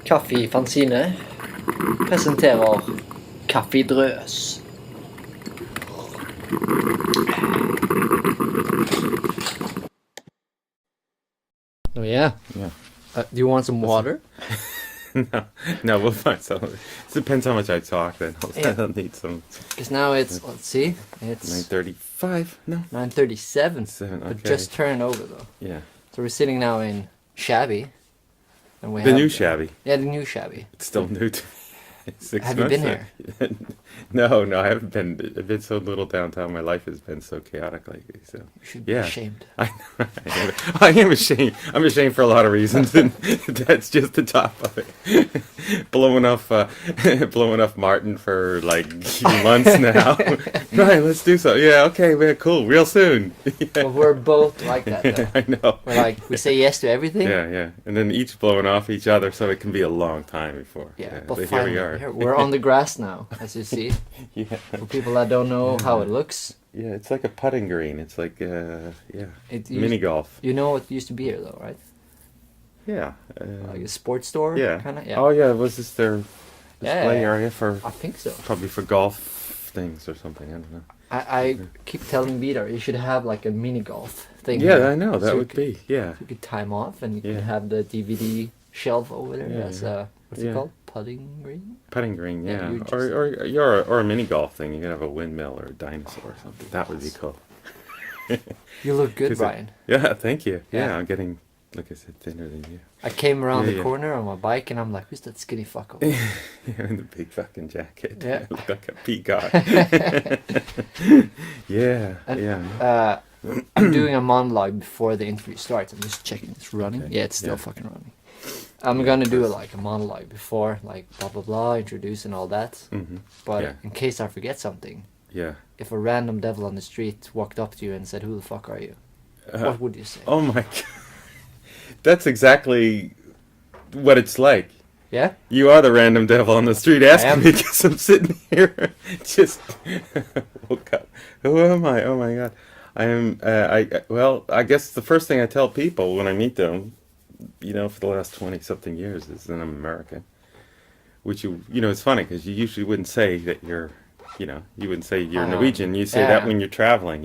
Kaffi Fanzine presenterer Kaffi-drøs. Oh yeah? Yeah. Do you want some water? No, we'll find some. It depends how much I talk, then I'll need some. Because now it's, let's see, it's 9:35, no? 9:37. 7, okay. But just turned over though. Yeah. So we're sitting now in Shabby. And we The have new Shabby. Yeah, the new Shabby. It's still new to me. 6 Have you months been now. No, I haven't been. I've been so little downtown. My life has been so chaotic lately. So You should be ashamed. I know. I am ashamed. I'm ashamed for a lot of reasons, and that's just the top of it. blowing off Martin for like months now. Right, let's do so. Yeah, okay, man, cool. Real soon. Well, we're both like that though. I know. We're like, we say yes to everything. Yeah, and then each blowing off each other, so it can be a long time before. Yeah, but here finally, we are. We're on the grass now, as you see. Yeah. For people that don't know how it looks. Yeah, it's like a putting green. It's like, mini golf. You know what used to be here though, right? Yeah. Like a sports store? Yeah. Kinda? Yeah. Oh, yeah. Was this their display area for? I think so. Probably for golf things or something. I don't know. I keep telling Vidar you should have like a mini golf thing. Yeah, here. I know. That So would be. Yeah. You could time off and you Yeah. can have the DVD shelf over there. Yeah, That's what's yeah. it called? Putting green? Putting green, Yeah, yeah. you just- Or a mini golf thing. You could have a windmill or a dinosaur or something. That would be cool. You look good, 'Cause Brian. Yeah, thank you. Yeah. Yeah, I'm getting, like I said, thinner than you. I came around Yeah, the yeah. corner on my bike and I'm like, who's that skinny fucker? Yeah, in the big fucking jacket. Yeah. Look like a peacock. Yeah, And, yeah. I'm doing a monologue before the interview starts. I'm just checking it's running. Okay. Yeah, it's still Yeah. fucking running. I'm gonna do like a monologue before, like blah blah blah, introducing all that. Mm-hmm. But Yeah. in case I forget something, Yeah. if a random devil on the street walked up to you and said, "Who the fuck are you?" What would you say? Oh my god. That's exactly what it's like. Yeah? You are the random devil on the street am. asking me because I'm sitting here just woke up. Who am I? Oh my god. I am, well, I guess the first thing I tell people when I meet them, for the last 20-something years is that I'm American. Which, it's funny because you usually wouldn't say that you're, you wouldn't say you're Norwegian. You say that when you're traveling,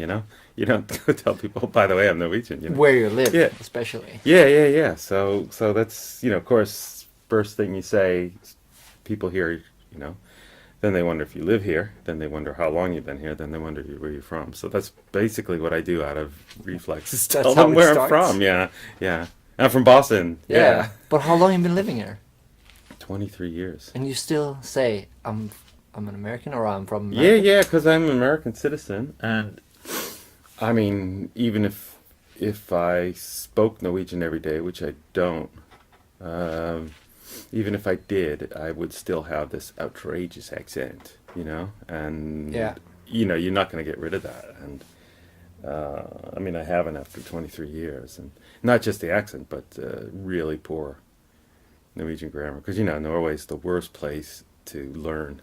You don't go tell people, by the way, I'm Norwegian. Where you live, Yeah. especially. Yeah. So that's, of course, first thing you say, people here, then they wonder if you live here, then they wonder how long you've been here, then they wonder where you're from. So that's basically what I do out of reflex, is tell them where I'm from. Yeah. I'm from Boston. Yeah. But how long have you been living here? 23 years. And you still say, I'm an American or I'm from America? Yeah, because I'm an American citizen. And, I mean, even if I spoke Norwegian every day, which I don't, even if I did, I would still have this outrageous accent, and, Yeah. You're not going to get rid of that. And, I mean, I haven't after 23 years. And not just the accent, but really poor Norwegian grammar. Because, Norway's the worst place to learn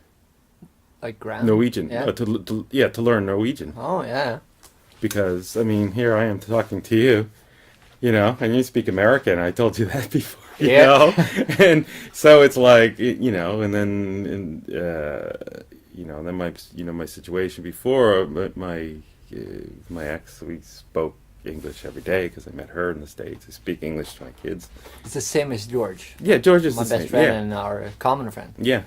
Like grammar? Norwegian. Yeah. To learn Norwegian. Oh, yeah. Because, I mean, here I am talking to you, and you speak American. I told you that before, and so it's like, and then, then my situation before, my ex, we spoke English every day because I met her in the States. I speak English to my kids. It's the same as George. Yeah, George is my the best same. friend Yeah. and our common friend. Yeah.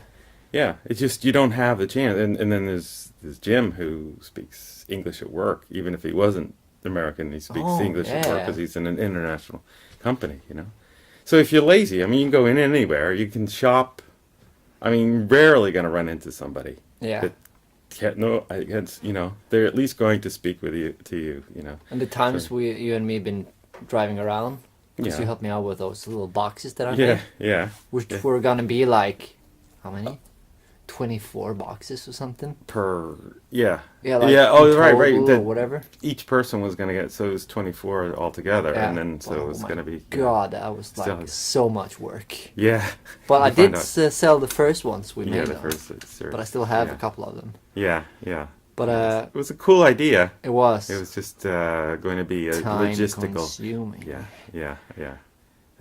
It's just, you don't have the chance. And then there's Jim who speaks English at work, even if he wasn't American. He speaks English at work because he's in an international company, So if you're lazy, I mean, you can go in anywhere. You can shop. I mean, rarely going to run into somebody. Yeah. That they're at least going to speak with you, And the times you and me been driving around, because Yeah. you helped me out with those little boxes that I Yeah, made, yeah. which were gonna be like, how many? 24 boxes or something? Yeah. Yeah, like yeah. Oh, in right. total or That whatever. each person was going to get, so it was 24 altogether, Yeah. and then so it was my going to be. God, that was Still- like so much work. Yeah. But I You did find out- sell the first ones we Yeah, made, the though. first. But I still have yeah. a couple of them. Yeah. But It was a cool idea. it was It was just going to be a time logistical. consuming. Yeah.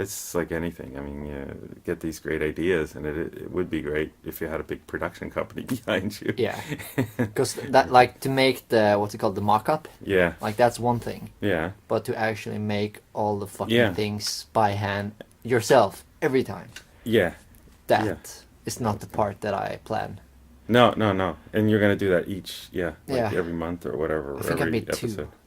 it's like anything. I mean, you get these great ideas, and it would be great if you had a big production company behind you. Yeah, because that, like, to make the, what's it called, the mock-up, Yeah, like, that's one thing. yeah, But to actually make all the fucking Yeah. things by hand yourself every time, yeah. that Yeah. is not the part that I plan. No, no, no. And you're gonna do that like Yeah. every month or whatever. I think I every made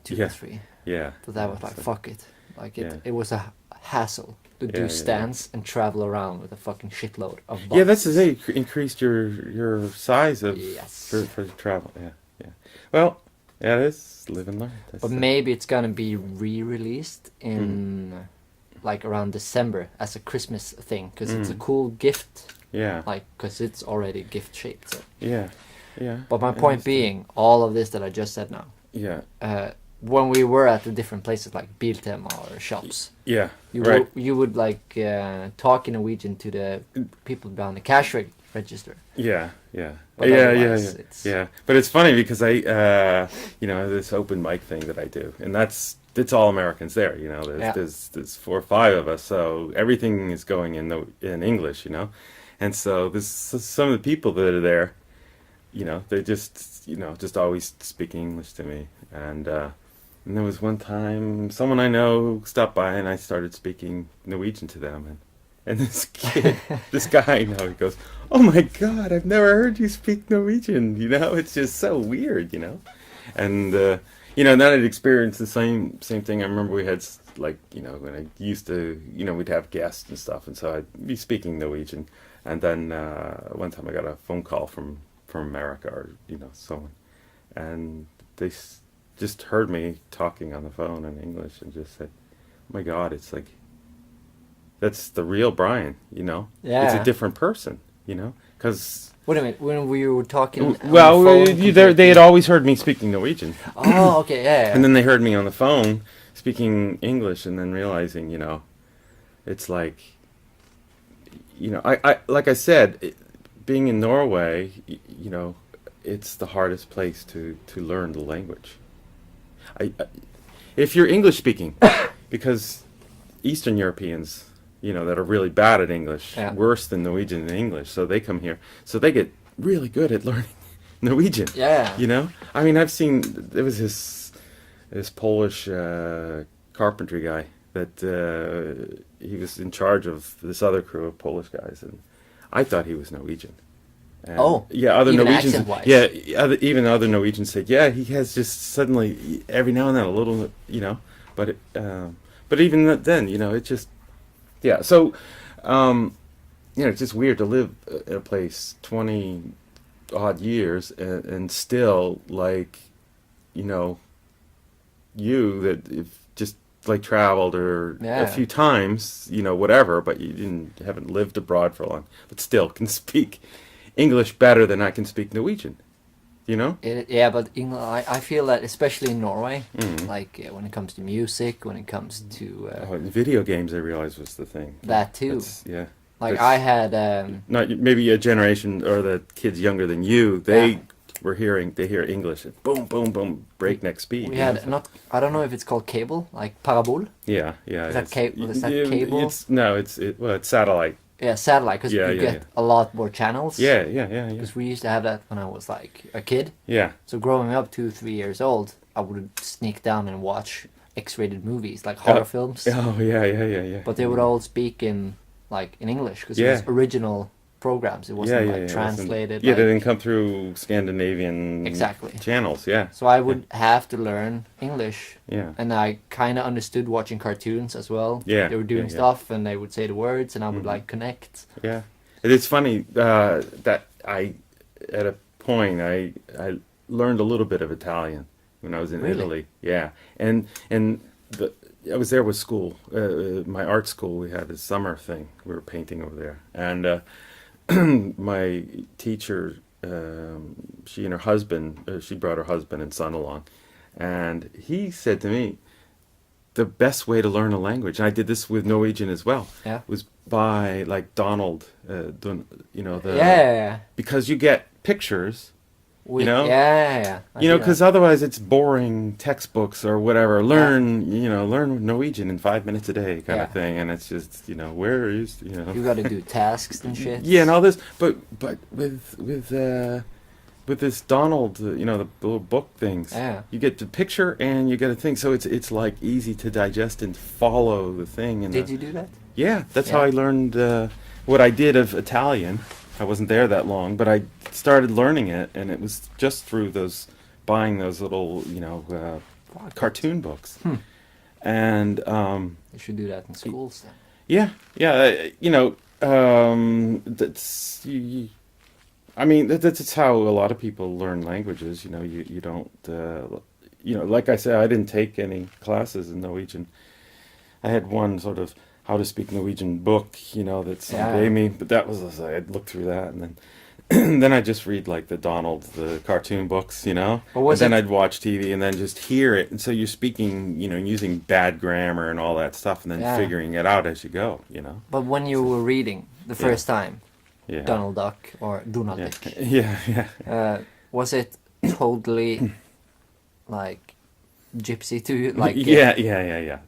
two Yeah. or three. Yeah. But that was like, So- fuck it. Like, Yeah. it was a hassle to Yeah, do yeah, stands and travel around with a fucking shitload of boxes. Yeah, that's the thing. Increased your size of Yes. for travel. Yeah, yeah. Well, yeah, it is live and learn. That's But the- maybe it's gonna be re-released in like around December as a Christmas thing, because it's a cool gift, Yeah, like, because it's already gift shaped. So. yeah, yeah. But my I point understand. being, all of this that I just said now, Yeah, when we were at the different places like Biltema or shops, yeah. you Right. you would like talk in Norwegian to the people behind the cash register. Yeah, yeah, But yeah, otherwise, yeah. it's- Yeah, but it's funny because I, this open mic thing that I do, and it's all Americans there. You know, Yeah. there's 4 or 5 of us, so everything is going in English. You know, and so there's some of the people that are there. You know, they just always speak English to me, and there was one time someone I know stopped by, and I started speaking Norwegian to them, and this kid, this guy I know, he goes, "Oh my God, I've never heard you speak Norwegian." You know, it's just so weird, you know. And then I'd experienced the same thing. I remember we had like, when I used to, we'd have guests and stuff, and so I'd be speaking Norwegian. And then one time I got a phone call from America, or someone, and they just heard me talking on the phone in English and just said, "Oh my God, it's like, that's the real Brian, It's Yeah. a different person, because Wait a minute, when we were talking on the well, phone they had always heard me speaking Norwegian, Oh, okay, yeah. and then they heard me on the phone speaking English, and then realizing, it's like, I like I said, being in Norway, it's the hardest place to learn the language. If you're English speaking, because Eastern Europeans, that are really bad at English, Yeah. worse than Norwegian and English, so they come here, so they get really good at learning Norwegian. Yeah. I mean, I've seen, there was this Polish carpentry guy that he was in charge of this other crew of Polish guys, and I thought he was Norwegian. And Oh, yeah, other even Norwegians, accent-wise. yeah, even other Norwegians said, yeah, he has just suddenly every now and then a little, but even then, it just, yeah. So, it's just weird to live in a place 20 odd years and still like, you that if just like traveled or Yeah. a few times, whatever, but you haven't lived abroad for long, but still can speak English better than I can speak Norwegian, Yeah, but I feel that especially in Norway, Mm. like when it comes to music, when it comes to Video games, I realized was the thing. that too. Yeah. Like that's- I had, Not maybe a generation or the kids younger than you. They Yeah. they hear English, and boom, boom, boom, breakneck speed. we had not. I don't know if it's called cable, like parabol. Yeah, yeah. Is that it's- is that yeah, cable? It's satellite. Yeah, satellite, because Yeah, you yeah, get a lot more channels. Yeah, yeah, yeah, yeah. Because we used to have that when I was like a kid. Yeah, So growing up 2-3 years old, I would sneak down and watch X-rated movies like horror films. oh yeah, yeah, yeah, yeah. But they would all speak in English because Yeah. it was original programs. It wasn't yeah, like yeah, translated. Yeah, like, they didn't come through Scandinavian Exactly. channels. Yeah, So I would have to learn English, yeah, and I kind of understood watching cartoons as well. Yeah, They were doing yeah, yeah. stuff, and they would say the words, and I would Mhm. like connect. yeah. And it's funny that at a point, I learned a little bit of Italian when I was in Really? Italy. Yeah, and I was there with school, my art school. We had a summer thing. We were painting over there, and my teacher, she and her husband, she brought her husband and son along, and he said to me, the best way to learn a language, and I did this with Norwegian as well, Yeah. was by like Donald, Yeah. because you get pictures We, know? Yeah. I You know, see that. because otherwise it's boring textbooks or whatever. Learn Norwegian in 5 minutes a day kind Yeah. of thing, and it's just where is You got to do tasks and shit. yeah, and all this, but with this Donald, the little book things, Yeah. you get the picture and you get a thing, so it's like easy to digest and follow the thing. And Did you do that? Yeah, that's how Yeah. I learned what I did of Italian. I wasn't there that long, but I started learning it, and it was just through buying those little, cartoon books. And You should do that in schools then. that's I mean, that's how a lot of people learn languages. You don't, like I said, I didn't take any classes in Norwegian. I had one sort of how to speak Norwegian book, that someone gave me, but that was, I'd look through that, and then then I just read like the cartoon books, and then I'd watch TV and then just hear it, and so you're speaking, using bad grammar and all that stuff, and then figuring it out as you go, But when you were reading the first time, Yeah. Donald Duck or Donald Yeah. Duck, Yeah. was it totally like gypsy to you? Like Yeah.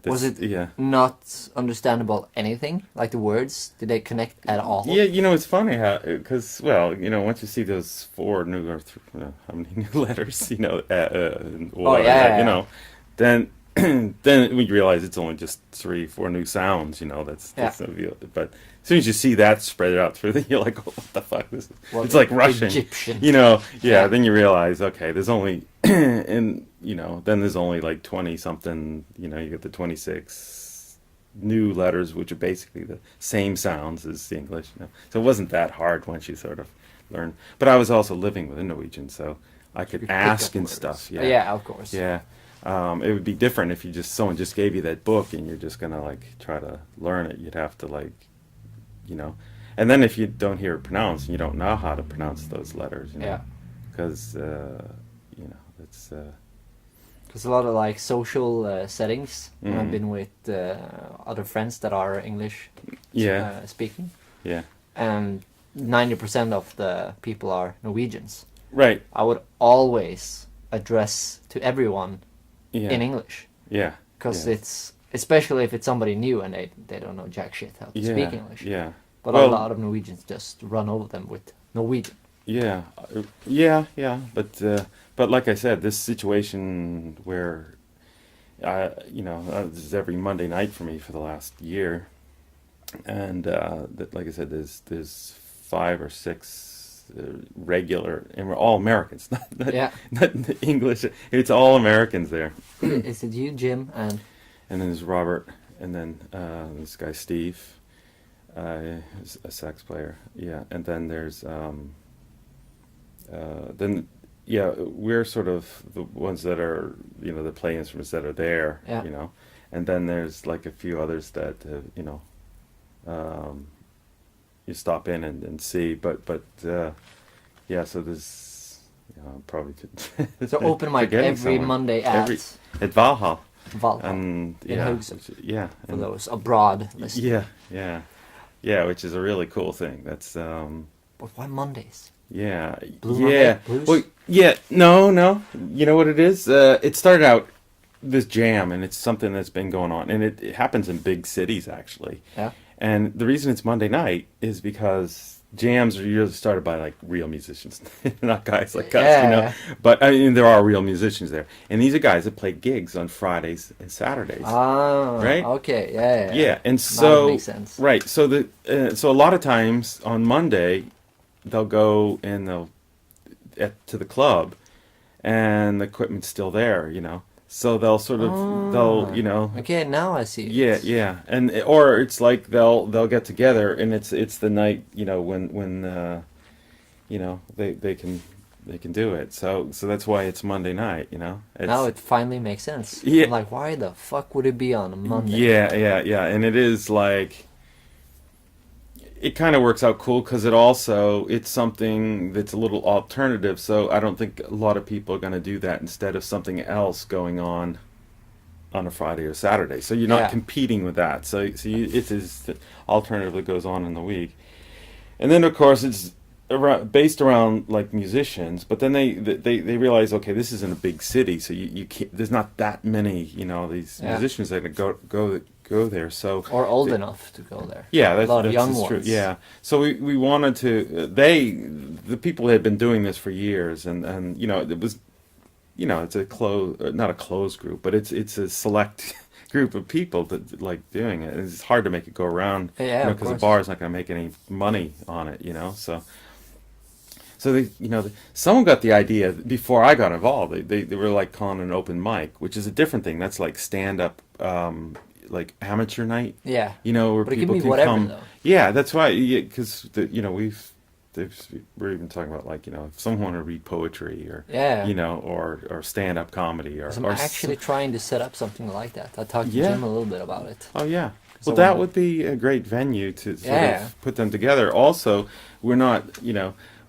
was it Yeah. not understandable anything? Like the words, did they connect at all? Yeah, it's funny how, because, once you see those 4 new, or how many new letters, then then we realize it's only just 3-4 new sounds, that's no deal. But as soon as you see that spread out through, you're like, oh, what the fuck? It's like Russian, Egyptian. Then you realize, okay, there's only, and, then there's only like 20 something, you get the 26 new letters, which are basically the same sounds as the English, So it wasn't that hard once you sort of learn. But I was also living with a Norwegian, so I could ask and stuff. Yeah, of course. Yeah. It would be different if someone just gave you that book and you're just gonna like try to learn it. You'd have to and then if you don't hear it pronounced and you don't know how to pronounce those letters, because it's There's a lot of like social settings. I've been with other friends that are English speaking, and 90% of the people are Norwegians. Right. I would always address to everyone in English. Yeah. Because it's, especially if it's somebody new and they don't know jack shit how to speak English. Yeah. But a lot of Norwegians just run over them with Norwegian. Yeah. But like I said, this situation where, this is every Monday night for me for the last year, and like I said, there's 5 or 6 regular, and we're all Americans, not English. It's all Americans there. Is it you, Jim, and then there's Robert, and then this guy Steve, who's a sax player. Yeah, and then there's we're sort of the ones that are, the play instruments that are there, and then there's like a few others that, you stop in and see, but so there's, probably could. so open mic every Monday at Valhall. In Haugesund. For those abroad listeners. Which is a really cool thing. That's But why Mondays? Monday blues? Well, no. You know what it is? It started out this jam, and it's something that's been going on, and it happens in big cities actually. Yeah. And the reason it's Monday night is because jams are usually started by like real musicians, not guys like us, But I mean, there are real musicians there, and these are guys that play gigs on Fridays and Saturdays. Oh, right? Okay, yeah. And so that makes sense. Right. So so a lot of times on Monday, they'll go and to the club, and the equipment's still there, So they'll sort of Okay, now I see. Yeah, and or it's like they'll get together, and it's the night when they can do it. So that's why it's Monday night. Now it finally makes sense. Yeah. I'm like, why the fuck would it be on a Monday? Yeah, and it is like. It kind of works out cool because it's something that's a little alternative, so I don't think a lot of people are going to do that instead of something else going on a Friday or Saturday. So you're not competing with that. So it is the alternative that goes on in the week. And then, of course, it's based around like musicians, but then they realize, okay, this isn't a big city, so you can't, there's not that many, these musicians that go there, so or old enough to go there. Yeah, a lot of young that's ones. True. Yeah, so we wanted to. The people had been doing this for years, and it was, it's not a closed group, but it's a select group of people that like doing it. It's hard to make it go around, because the bar is not going to make any money on it, So they, someone got the idea before I got involved. They were like calling it an open mic, which is a different thing. That's like stand up, like amateur night. Yeah. Where but people it can be can whatever, come. Though. Yeah, that's why. Because we're even talking about like if someone wanted to read poetry or or stand up comedy or. I'm actually trying to set up something like that. I talked to Jim a little bit about it. Oh yeah. Well, that would be a great venue to sort of put them together. Also, we're not,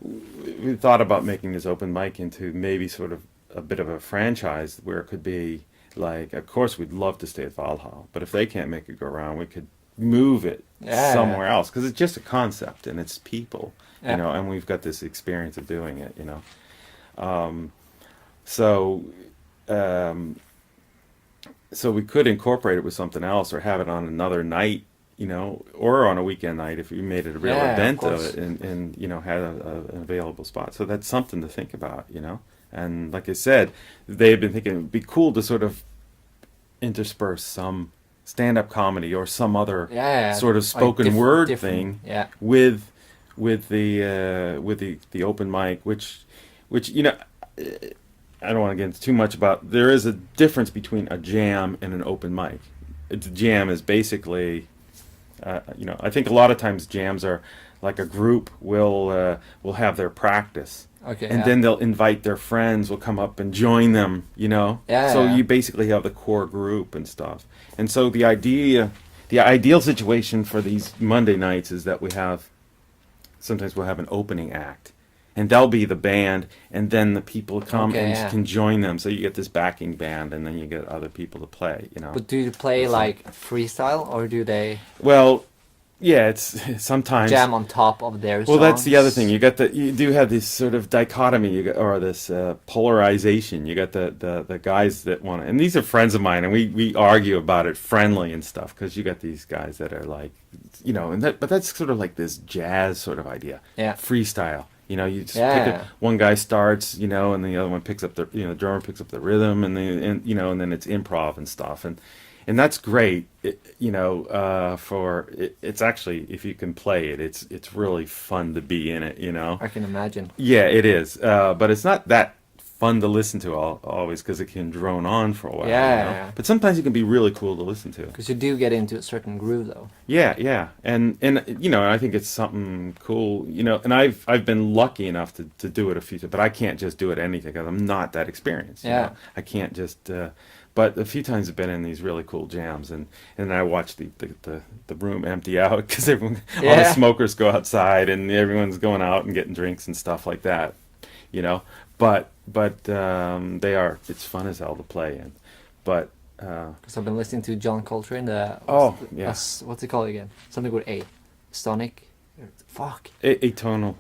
we thought about making this open mic into maybe sort of a bit of a franchise where it could be like, of course, we'd love to stay at Valhall, but if they can't make it go around, we could move it somewhere else, because it's just a concept and it's people, and we've got this experience of doing it, So we could incorporate it with something else or have it on another night, or on a weekend night if we made it a real event of it and had an available spot. So that's something to think about, And like I said, they've been thinking it would be cool to sort of intersperse some stand-up comedy or some other sort of spoken word thing with the open mic, which I don't want to get into too much about. There is a difference between a jam and an open mic. A jam is basically, I think a lot of times jams are like a group will have their practice, and then they'll invite their friends, will come up and join them. So you basically have the core group and stuff. And so the ideal situation for these Monday nights is that sometimes we'll have an opening act. And they'll be the band, and then the people come and can join them. So you get this backing band, and then you get other people to play, But do you play like freestyle, or do they? Well, yeah, it's sometimes jam on top of their songs? Well, that's the other thing. You do have this sort of dichotomy, or this polarization. You got the guys that want to, and these are friends of mine, and we argue about it friendly and stuff, because you got these guys that are like, but that's sort of like this jazz sort of idea, freestyle. You just pick it, one guy starts, and the other one picks up the drummer picks up the rhythm, and then it's improv and stuff, and that's great, it's actually, if you can play it, it's really fun to be in it, I can imagine. Yeah, it is, but it's not that fun to listen to always, because it can drone on for a while. But sometimes it can be really cool to listen to, because you do get into a certain groove, though. And I think it's something cool, and I've been lucky enough to do it a few times, but I can't just do it anything, because I'm not that experienced. I can't just but a few times I've been in these really cool jams, and I watch the room empty out, because all the smokers go outside and everyone's going out and getting drinks and stuff like that, but it's fun as hell to play in, but because I've been listening to John Coltrane, what's it called again? Something with A, sonic, atonal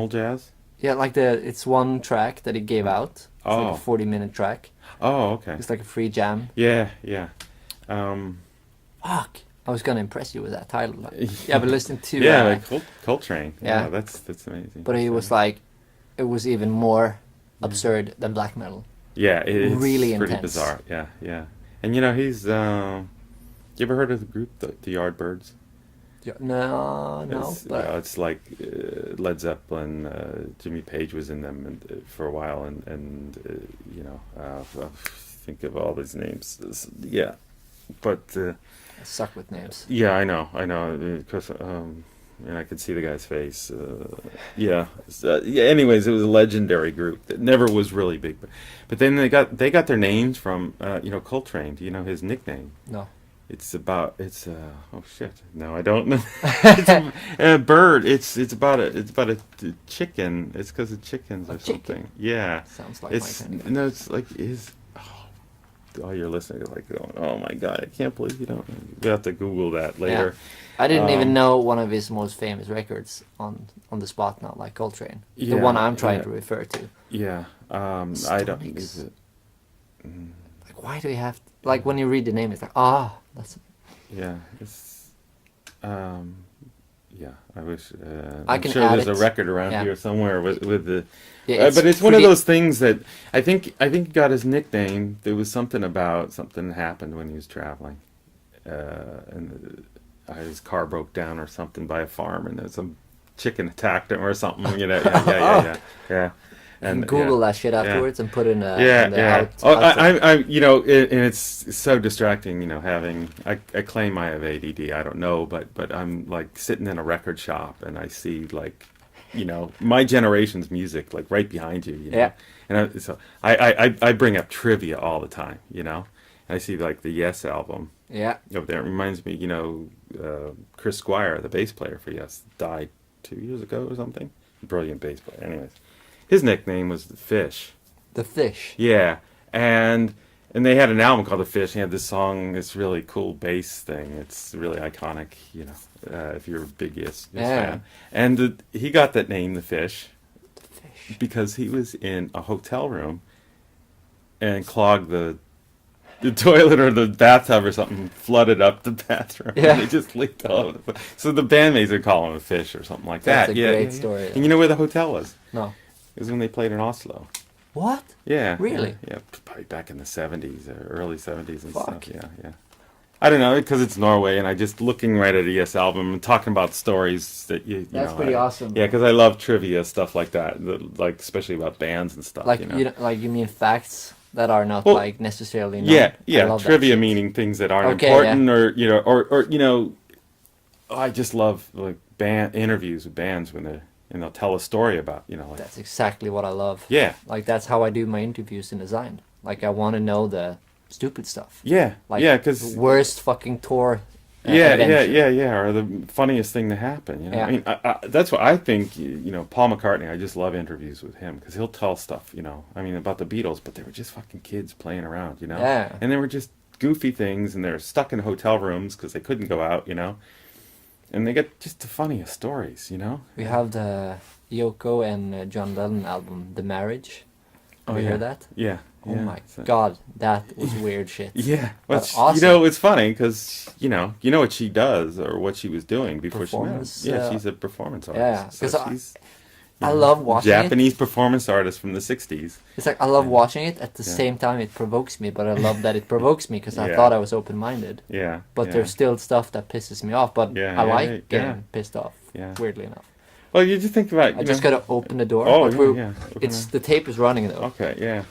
jazz. Yeah, like it's one track that he gave out. It's like a 40-minute track. Oh, okay. It's like a free jam. Yeah. I was gonna impress you with that title. But listen to Coltrane. Yeah, that's amazing. But it was like, it was even more absurd than black metal. Yeah, it's really pretty intense. Bizarre. Yeah. And he's you ever heard of the group the Yardbirds? No. It's like Led Zeppelin. Jimmy Page was in them for a while, and think of all these names. But I suck with names. Yeah, I know, because and I could see the guy's face. Anyways, it was a legendary group that never was really big, but then they got their names from Coltrane. Do you know his nickname? No. It's oh shit. No, I don't know. It's a bird. It's about a chicken. It's because of chickens or something. Yeah. Sounds like it's my kind. No, it's like all your listeners are like going, "Oh my god, I can't believe you don't." You have to Google that later. Yeah. I didn't even know one of his most famous records on the spot now, like Coltrane. The one I'm trying to refer to. Yeah. I don't. Is it? Like, why do you have like when you read the name, it's like, that's. Yeah. It's. Yeah, I wish. I I'm can sure add there's a record around here somewhere with the. Yeah, but it's one of those things that I think he got his nickname. There was something about something happened when he was traveling, and his car broke down or something by a farm, and there's some chicken attacked him or something. You know, yeah. And Google that shit afterwards and put in a and it's so distracting, having I claim I have ADD. I don't know, but I'm like sitting in a record shop and I see like, my generation's music like right behind you. Yeah. And I bring up trivia all the time. And I see like the Yes album. Yeah. Over there. It reminds me, Chris Squire, the bass player for Yes, died 2 years ago or something. Brilliant bass player. Anyways. His nickname was The Fish. The Fish? Yeah. And they had an album called The Fish. He had this song, this really cool bass thing. It's really iconic, if you're a big Yes fan. And he got that name, The Fish, because he was in a hotel room and clogged the toilet or the bathtub or something, flooded up the bathroom. Yeah. And they just leaked all over the place. So the bandmates would call him a fish or something like that. That's a great story. And you know where the hotel was? No. It was when they played in Oslo. What? Yeah. Really? Yeah, probably back in the 70s or early 70s and stuff. Yeah. I don't know, because it's Norway, and I just looking right at a Yes album and talking about stories that That's pretty awesome. Yeah, because I love trivia, stuff like that, like especially about bands and stuff. Like, you mean facts that are not like necessarily known? Yeah, trivia meaning things that aren't important or I just love like band interviews with bands when they'll tell a story about, like... That's exactly what I love. Yeah. Like, that's how I do my interviews in design. Like, I want to know the stupid stuff. Yeah. Like, because... worst fucking tour adventure. Or the funniest thing to happen, Yeah. I mean, that's what I think, Paul McCartney, I just love interviews with him, because he'll tell stuff, about the Beatles, but they were just fucking kids playing around, Yeah. And they were just goofy things, and they're stuck in hotel rooms because they couldn't go out, And they get just the funniest stories, We have the Yoko and John Lennon album, The Marriage. Have you heard that? Yeah. Oh my god, that was weird shit. Yeah. That's awesome. It's funny because, you know what she does or what she was doing before she met. Yeah, she's a performance artist. Yeah, because she's... I love watching Japanese performance artist from the 60s. It's like I love watching it. At the same time, it provokes me, but I love that it provokes me because I thought I was open-minded. Yeah. But there's still stuff that pisses me off. But I like getting pissed off. Yeah. Weirdly enough. Well, you just think about. I just gotta open the door. Oh, It's the tape is running though. Okay. Yeah.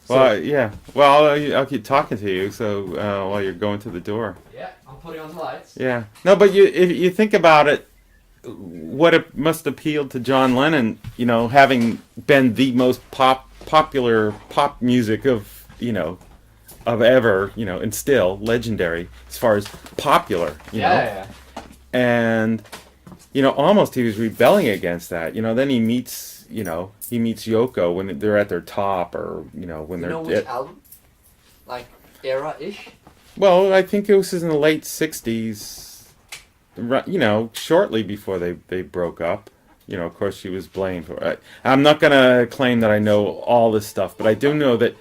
Well, Well, I'll keep talking to you. So while you're going to the door. Yeah, I'm putting on the lights. Yeah. No, but if you think about it. What it must appeal to John Lennon, having been the most popular pop music of ever, and still legendary as far as popular, you know. And almost he was rebelling against that. Then he meets Yoko when they're at their top, or when they're which album, like era-ish. Well, I think it was in the late '60s. Shortly before they broke up. Of course she was blamed for it. I'm not going to claim that I know all this stuff, but I do know that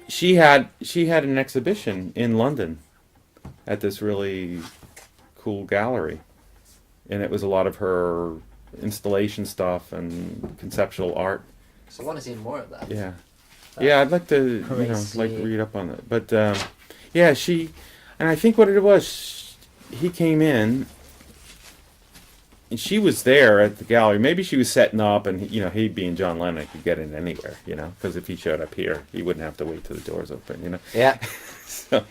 she had an exhibition in London at this really cool gallery. And it was a lot of her installation stuff and conceptual art. So I want to see more of that. Yeah. Yeah, I'd like to, read up on it. But, and I think what it was, he came in, and she was there at the gallery. Maybe she was setting up, and he being John Lennon could get in anywhere, because if he showed up here, he wouldn't have to wait till the doors open, Yeah. So,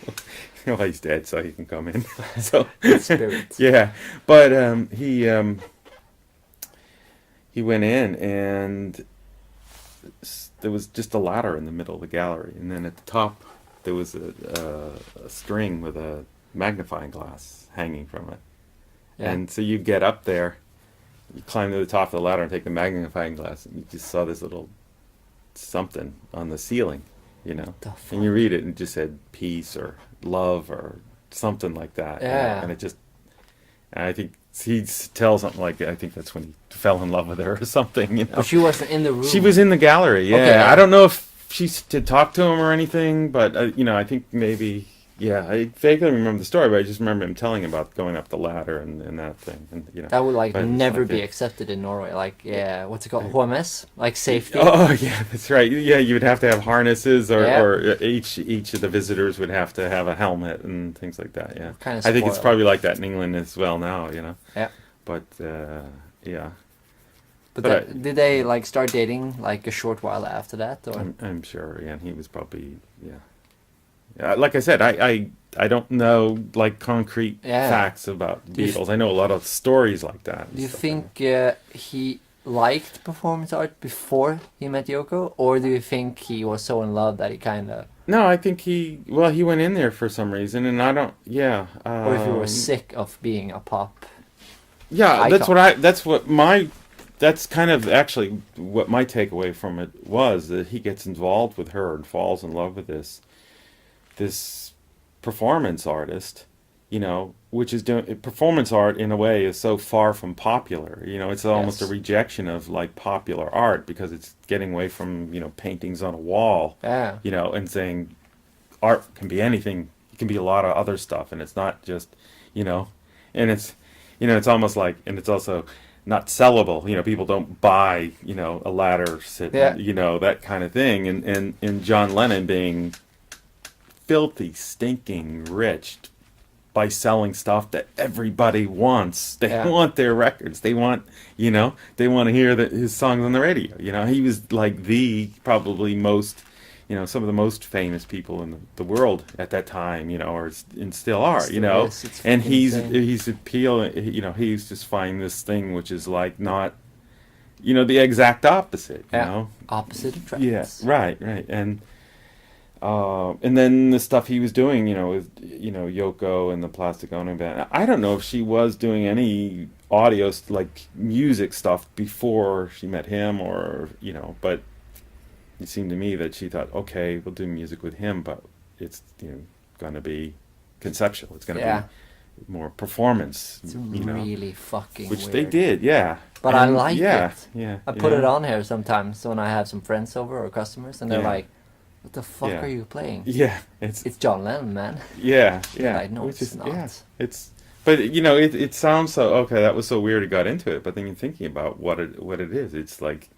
he's dead, so he can come in. So, spirit. Yeah, but he went in, and there was just a ladder in the middle of the gallery, and then at the top there was a string with a magnifying glass hanging from it. Yeah. And so you get up there, you climb to the top of the ladder and take the magnifying glass, and you just saw this little something on the ceiling, you know. And you read it and it just said peace or love or something like that. Yeah. And it just, and I think he tells something like, I think that's when he fell in love with her or something, you know. But she wasn't in the room. She was in the gallery, yeah. Okay, yeah. I don't know if she to talk to him or anything, but, you know, I think maybe, yeah, I vaguely remember the story, but I just remember him telling about going up the ladder and that thing. And, you know, that would, like, never be accepted in Norway. Like, yeah, what's it called? HMS? Like, safety? Oh, yeah, that's right. Yeah, you would have to have harnesses, or each of the visitors would have to have a helmet and things like that, yeah. Kind of I think it's probably like that in England as well now, you know. Yeah. But, yeah. But did they, like, start dating, like, a short while after that? Or? I'm sure, yeah. He was probably, yeah. Like I said, I don't know, like, concrete facts about Beatles. I know a lot of stories like that. Do you think he liked performance art before he met Yoko? Or do you think he was so in love that he kind of... No, I think he went in there for some reason, and I don't, or if he was sick of being a pop icon. That's kind of actually what my takeaway from it was, that he gets involved with her and falls in love with this performance artist, you know, which is doing performance art in a way is so far from popular, you know. It's almost a rejection of, like, popular art, because it's getting away from, you know, paintings on a wall, you know, and saying art can be anything. It can be a lot of other stuff, and it's not just, you know, and it's, you know, it's almost like, and it's also not sellable, you know. People don't buy, you know, a ladder sit, you know, that kind of thing. And John Lennon being filthy, stinking rich by selling stuff that everybody wants. They want their records. They want, you know, they want to hear his songs on the radio. You know, he was like probably most, you know, some of the most famous people in the world at that time, you know, and still are, you know. And he's appealing, you know, he's just finding this thing which is, like, not, you know, the exact opposite, you know. Opposite attracts. Yeah, right. And then the stuff he was doing, you know, with, you know, Yoko and the Plastic Ono Band. I don't know if she was doing any audio, like, music stuff before she met him, or, you know, but it seemed to me that she thought, okay, we'll do music with him, but it's, you know, going to be conceptual. It's going to be more performance. It's really fucking which weird. They did, yeah. But I like it. Yeah. I put it on here sometimes when I have some friends over or customers, and they're like, what the fuck are you playing? Yeah. It's John Lennon, man. Yeah. Like, no, it's not. Yeah. But, you know, it sounds so, okay, that was so weird he got into it, but then you're thinking about what it is. It's like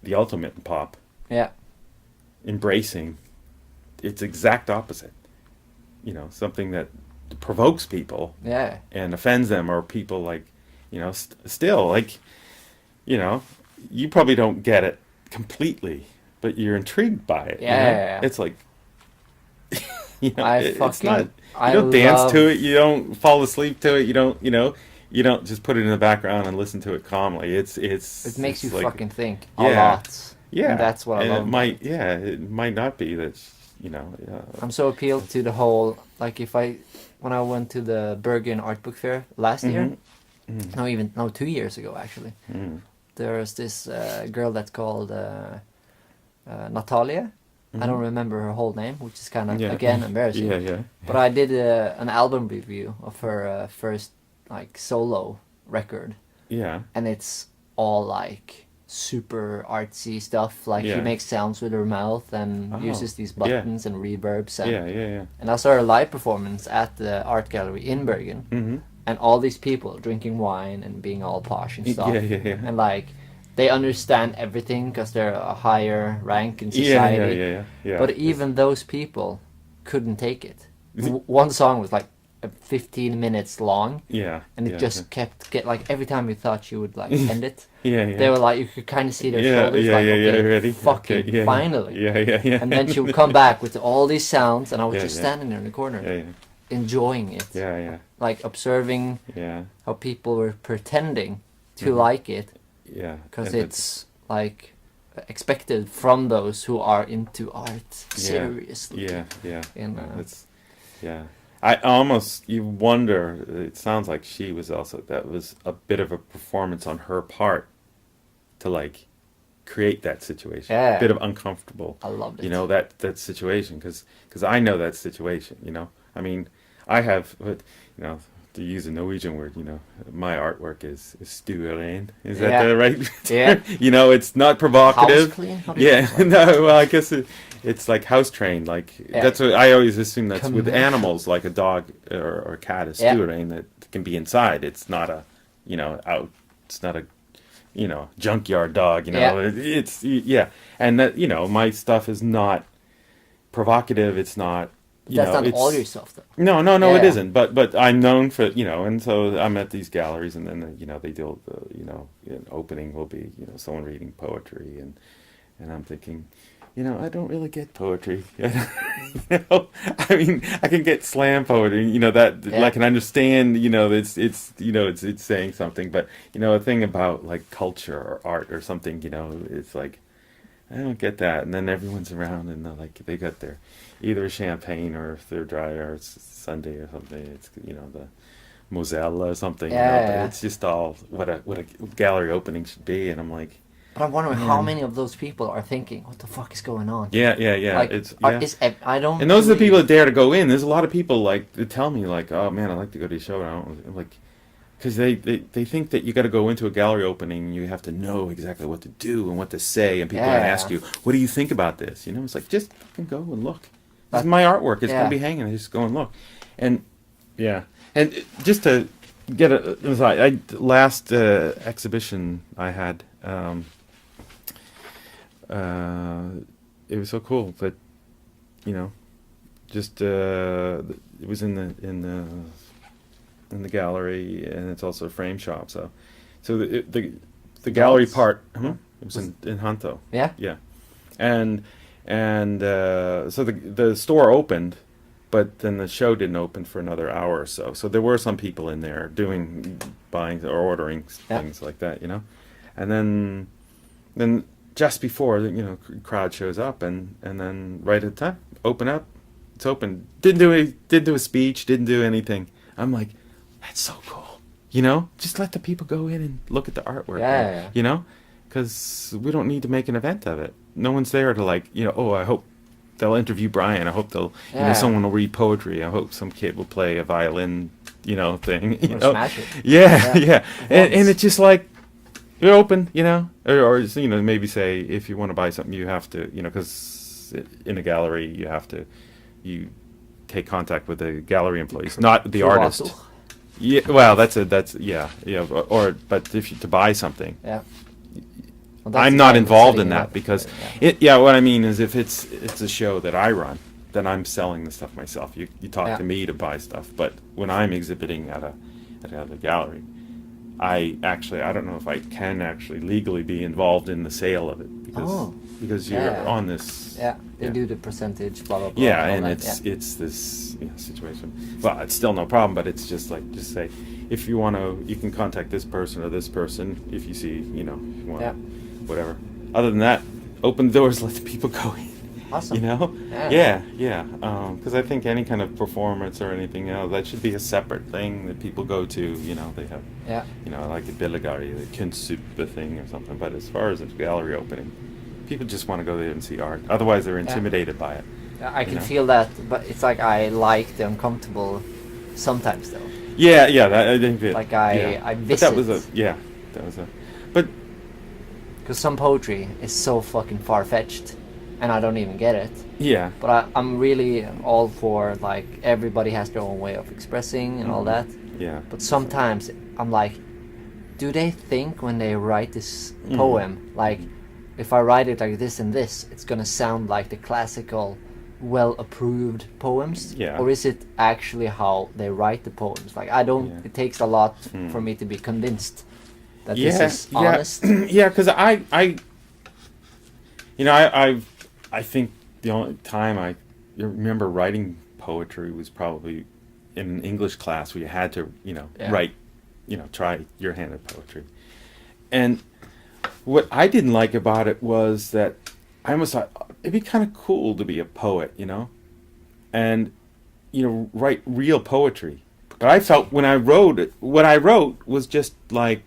the ultimate in pop. Yeah. Embracing its exact opposite. You know, something that provokes people. Yeah. And offends them, or people, like, you know, still, like, you know, you probably don't get it completely, but you're intrigued by it. Yeah. You know? It's like, you know, it's not, you don't dance to it, you don't fall asleep to it, you don't, you know, you don't just put it in the background and listen to it calmly. It makes you, like, fucking think a lot. Yeah, and that's what I love. It might not be that, you know. I'm so appealed to the whole, like, when I went to the Bergen Art Book Fair last year, 2 years ago actually, there's this girl that's called Natalia. I don't remember her whole name, which is kind of again embarrassing. Yeah. But I did an album review of her first, like, solo record. Yeah. And it's all, like, super artsy stuff. Like, she makes sounds with her mouth and uses these buttons and reverbs. And, and I saw her live performance at the art gallery in Bergen, and all these people drinking wine and being all posh and stuff. And, like, they understand everything because they're a higher rank in society. But even those people couldn't take it. One song was like 15 minutes long, and it just kept like every time you thought you would, like, end it, they were like, you could kind of see their shoulders, like, okay, ready? Fucking finally, and then she would come back with all these sounds, and I was just standing there in the corner, enjoying it, like observing how people were pretending to like it, because it's like expected from those who are into art seriously. I almost, you wonder, it sounds like that was a bit of a performance on her part to, like, create that situation. Yeah. A bit of uncomfortable. I loved it. You know, that situation, because I know that situation, you know. I mean, I have, you know, to use a Norwegian word, you know, my artwork is stueren. Is that the right? Yeah. You know, it's not provocative. House clean? No, well, I guess it's like house trained. Like that's what I always assume that's with animals, like a dog or cat is stueren that can be inside. It's not a, you know, out. It's not a, you know, junkyard dog. You know, it's and that, you know, my stuff is not provocative. It's not. That's not all your stuff, though. No, it isn't. But I'm known for, you know, and so I'm at these galleries, and then, you know, they do, you know, an opening will be, you know, someone reading poetry, and I'm thinking, you know, I don't really get poetry. You know, I mean, I can get slam poetry, you know, that I can understand, you know, it's you know, it's saying something, but, you know, a thing about like culture or art or something, you know, it's like, I don't get that. And then everyone's around, and they're like, they got their either champagne, or if they're dry, or it's Sunday or something, it's, you know, the Moselle or something. Yeah, you know, but it's just all what a gallery opening should be. And I'm like, but I'm wondering how many of those people are thinking, what the fuck is going on? Yeah. Like, I don't. And those are the people that dare to go in. There's a lot of people like that tell me like, oh man, I like to go to the show. And I don't like. Because they think that you got to go into a gallery opening and you have to know exactly what to do and what to say, and people are going to ask you, what do you think about this? You know, it's like, just fucking go and look. This is my artwork. It's going to be hanging. Just go and look. And, and just to get last exhibition I had, it was so cool that, you know, just, it was in the gallery, and it's also a frame shop. So the gallery part, it was in Hanto. Yeah, and so the store opened, but then the show didn't open for another hour or so. So there were some people in there buying or ordering things like that, you know, and then just before the, you know, crowd shows up, and then right at the time, open up, it's open. Didn't do a speech, didn't do anything. I'm like, that's so cool, you know. Just let the people go in and look at the artwork, you know, because we don't need to make an event of it. No one's there to like, you know, oh, I hope they'll interview Brian. I hope they'll, you know, someone will read poetry. I hope some kid will play a violin, you know, thing. You know? Smash it. Yeah. And it's just like, you're open, you know, or you know, maybe say if you want to buy something, you have to, you know, because in a gallery you take contact with the gallery employees, not the artist. Yeah, well, but if you to buy something, well, I'm not involved in that because what I mean is if it's a show that I run, then I'm selling the stuff myself. You talk to me to buy stuff, but when I'm exhibiting at a gallery, I don't know if I can actually legally be involved in the sale of it because you're on this. They do the percentage, blah blah blah. Yeah, and it's this situation. Well, it's still no problem, but it's just like, just say, if you want to, you can contact this person or this person if you see, you know, if you want whatever. Other than that, open the doors, let the people go in. Awesome. You know? Yeah. Because I think any kind of performance or anything else, that should be a separate thing that people go to. You know, they have, you know, like a billigari, the kunstsuppe thing or something. But as far as a gallery opening, people just want to go there and see art. Otherwise, they're intimidated by it. I can feel that, but it's like I like the uncomfortable sometimes, though. Yeah, I think that. Like I visit. But that was a, but because some poetry is so fucking far-fetched, and I don't even get it. Yeah. But I'm really all for, like, everybody has their own way of expressing and all that. Yeah. But sometimes I'm like, do they think when they write this poem, like, if I write it like this and this, it's gonna sound like the classical, well-approved poems? Yeah. Or is it actually how they write the poems? Like, I don't. It takes a lot for me to be convinced that this is honest. Yeah, because I think the only time I remember writing poetry was probably in an English class where you had to, you know, write, you know, try your hand at poetry. And what I didn't like about it was that I almost thought it'd be kind of cool to be a poet, you know, and, you know, write real poetry. But I felt when I wrote it, what I wrote was just like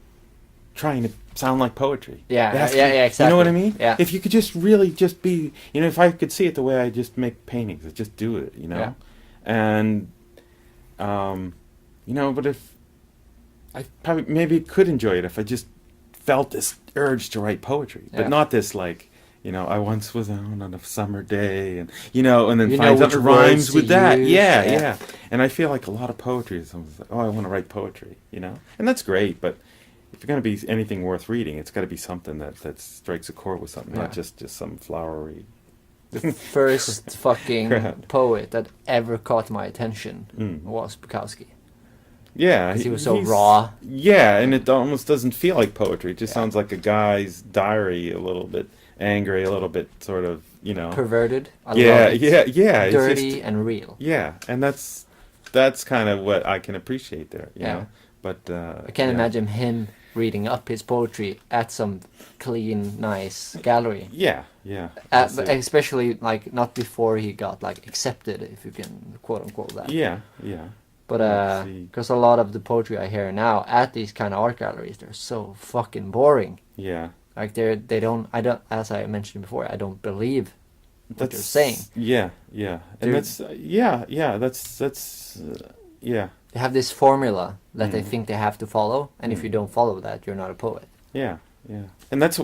trying to sound like poetry. Yeah, exactly. You know what I mean? Yeah. If you could just really just be, if I could see it the way I just make paintings, I just do it, Yeah. And, but if I probably maybe could enjoy it if I just felt this urge to write poetry, but not this like, I once was on a summer day, and and then finds out rhymes with that. Yeah. And I feel like a lot of poetry is someone's like, I want to write poetry, and that's great, but if you're going to be anything worth reading, it's got to be something that strikes a chord with something, not just some flowery. The first fucking poet that ever caught my attention was Bukowski. Yeah, he was so raw. Yeah, and it almost doesn't feel like poetry. It just sounds like a guy's diary, a little bit angry, a little bit sort of, perverted. Yeah. Dirty and real. Yeah, and that's kind of what I can appreciate there. You know? But I can't imagine him reading up his poetry at some clean, nice gallery. Yeah. But especially like not before he got like accepted, if you can quote unquote that. Yeah. But because a lot of the poetry I hear now at these kind of art galleries, they're so fucking boring. Yeah. Like I don't, as I mentioned before, I don't believe what they're saying. Yeah. And that's They have this formula that they think they have to follow, and if you don't follow that, you're not a poet. Yeah. And that's,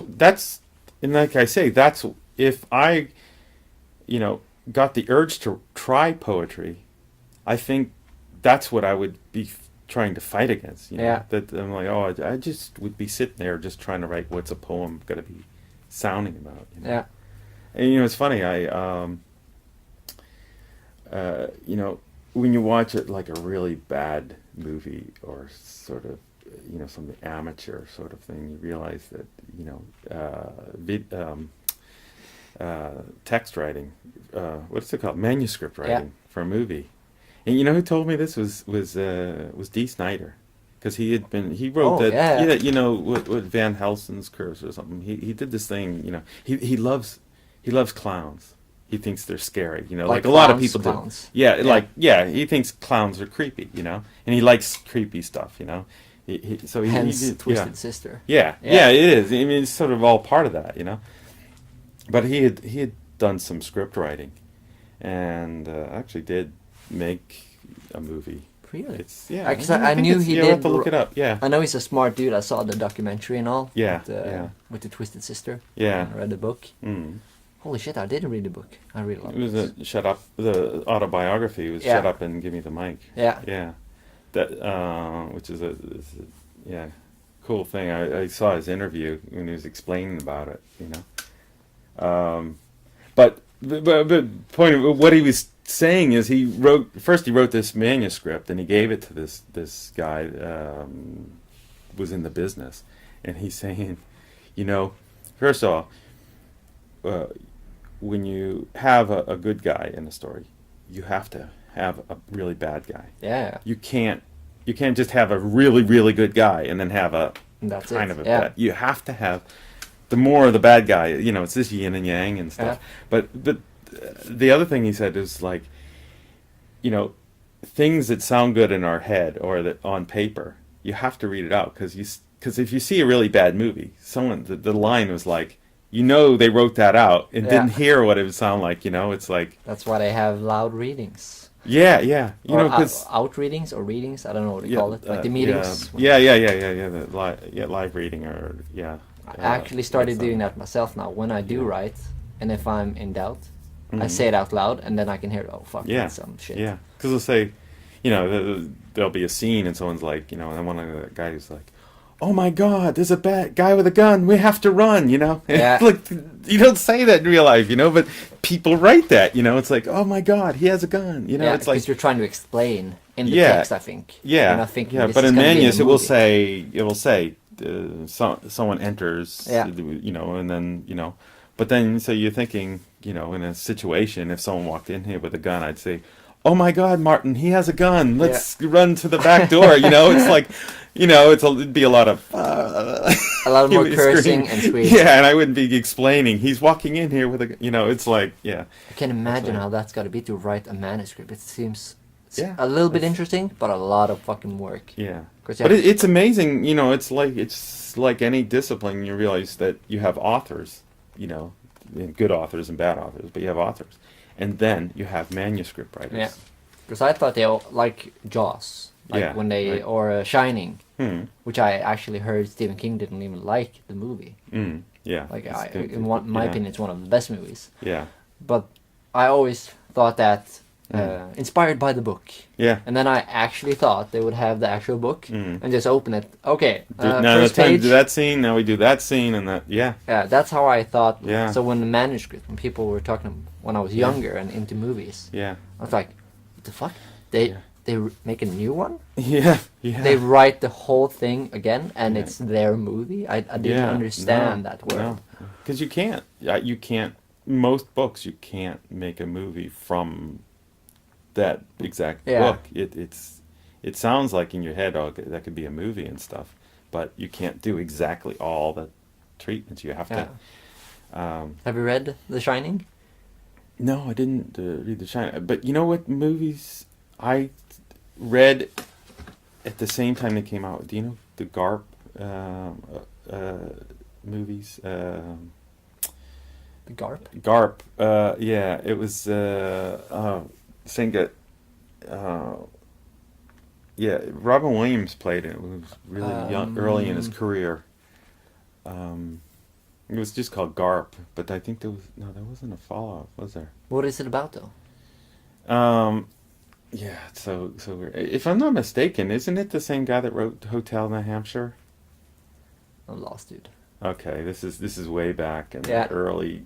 and like I say, that's if I, got the urge to try poetry, I think that's what I would be trying to fight against. That I'm like, I just would be sitting there just trying to write what's a poem going to be sounding about. Yeah. And it's funny. When you watch it like a really bad movie or sort of, something amateur sort of thing, you realize that, text writing, what's it called? Manuscript writing for a movie. And who told me this was Dee Snider, because he wrote with Van Helsing's Curse or something. He did this thing, he loves clowns. He thinks they're scary, like a lot of people do. Yeah, he thinks clowns are creepy, and he likes creepy stuff, So Hence Twisted Sister. Yeah, it is. I mean, it's sort of all part of that, But he had done some script writing, and actually did make a movie. Really? Because I knew he did. You have to look it up. Yeah. I know he's a smart dude. I saw the documentary and all. Yeah. With the Twisted Sister. Yeah. I read the book. Mm. Holy shit! I did read the book. I really loved it. It was Shut Up. The autobiography was Shut Up and Give Me the Mic. Yeah. Yeah. That which is a cool thing. I saw his interview when he was explaining about it. But the point of what he was saying is he wrote this manuscript and he gave it to this guy was in the business, and he's saying, first of all, when you have a good guy in a story, you have to have a really bad guy. Yeah. You can't just have a really, really good guy and then have a kind of a bad. You have to have the more the bad guy. It's this yin and yang and stuff. Yeah. But the other thing he said is like, things that sound good in our head or that on paper, you have to read it out because if you see a really bad movie, someone the line was like, they wrote that out and didn't hear what it would sound like. It's like that's why they have loud readings. Yeah. Because out readings or readings, I don't know what you call it, like the meetings. Yeah. Live reading or I actually started doing that myself now. When I do write, and if I'm in doubt, I say it out loud, and then I can hear, that's some shit. Yeah, because they'll say, there'll be a scene, and someone's like, and one of the guys like, oh my God, there's a bad guy with a gun. We have to run, Yeah. Like, you don't say that in real life, but people write that, It's like, oh my God, he has it's because like you're trying to explain in the text, I think. Yeah. And I think but in Manus, it will say, someone enters, and then, but then, so you're thinking, in a situation, if someone walked in here with a gun, I'd say, oh my God, Martin, he has a gun. Let's run to the back door. It's like, it'd be a lot of a lot more cursing and screaming. Yeah, and I wouldn't be explaining. He's walking in here with a, it's like, I can imagine how that's got to be to write a manuscript. It seems a little bit interesting, but a lot of fucking work. Yeah, But it's amazing, you know. It's like any discipline. You realize that you have authors, you know, good authors and bad authors, but you have authors, and then you have manuscript writers. Yeah, because I thought they all, like Jaws, like when they or Shining, which I actually heard Stephen King didn't even like the movie. Yeah, like in my opinion, it's one of the best movies. Yeah, but I always thought that. Inspired by the book. Yeah. And then I actually thought they would have the actual book and just open it. Okay. Now first time page. to do that scene. Now we do that scene and that. Yeah. Yeah, that's how I thought. Yeah. So when the manuscript, when people were talking, when I was younger and into movies. Yeah. I was like, what the fuck? They make a new one? Yeah. Yeah. They write the whole thing again and it's their movie? I didn't understand that word. Because you can't. You can't. Most books you can't make a movie from that exact book. It sounds like in your head, oh, that could be a movie and stuff, but you can't do exactly all the treatments. You have to. Have you read The Shining? No, I didn't read The Shining. But you know what movies I read at the same time they came out? Do you know the Garp movies? The Garp? Garp. Yeah, it was. Saying that, Robin Williams played it. It was really young, early in his career. It was just called Garp, but I think there wasn't a follow-up, was there? What is it about, though? Yeah, so weird. If I'm not mistaken, isn't it the same guy that wrote Hotel New Hampshire? I'm lost, dude. Okay, this is way back in the early.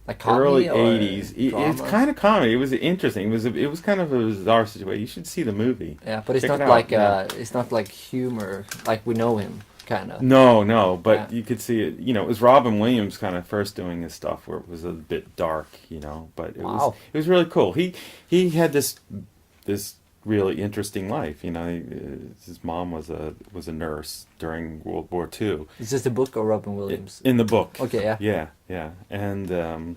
Like early comedy 80s. It's kind of comedy. It was interesting. It was kind of a bizarre situation. You should see the movie. Yeah, but it's not like it's not like humor like we know him, kind of. No, but you could see it. You know, it was Robin Williams kind of first doing his stuff where it was a bit dark. You know, but it was really cool. He had this really interesting life. You know, his mom was a nurse during World War II. Is this the book or Robin Williams? In the book. Okay, yeah, and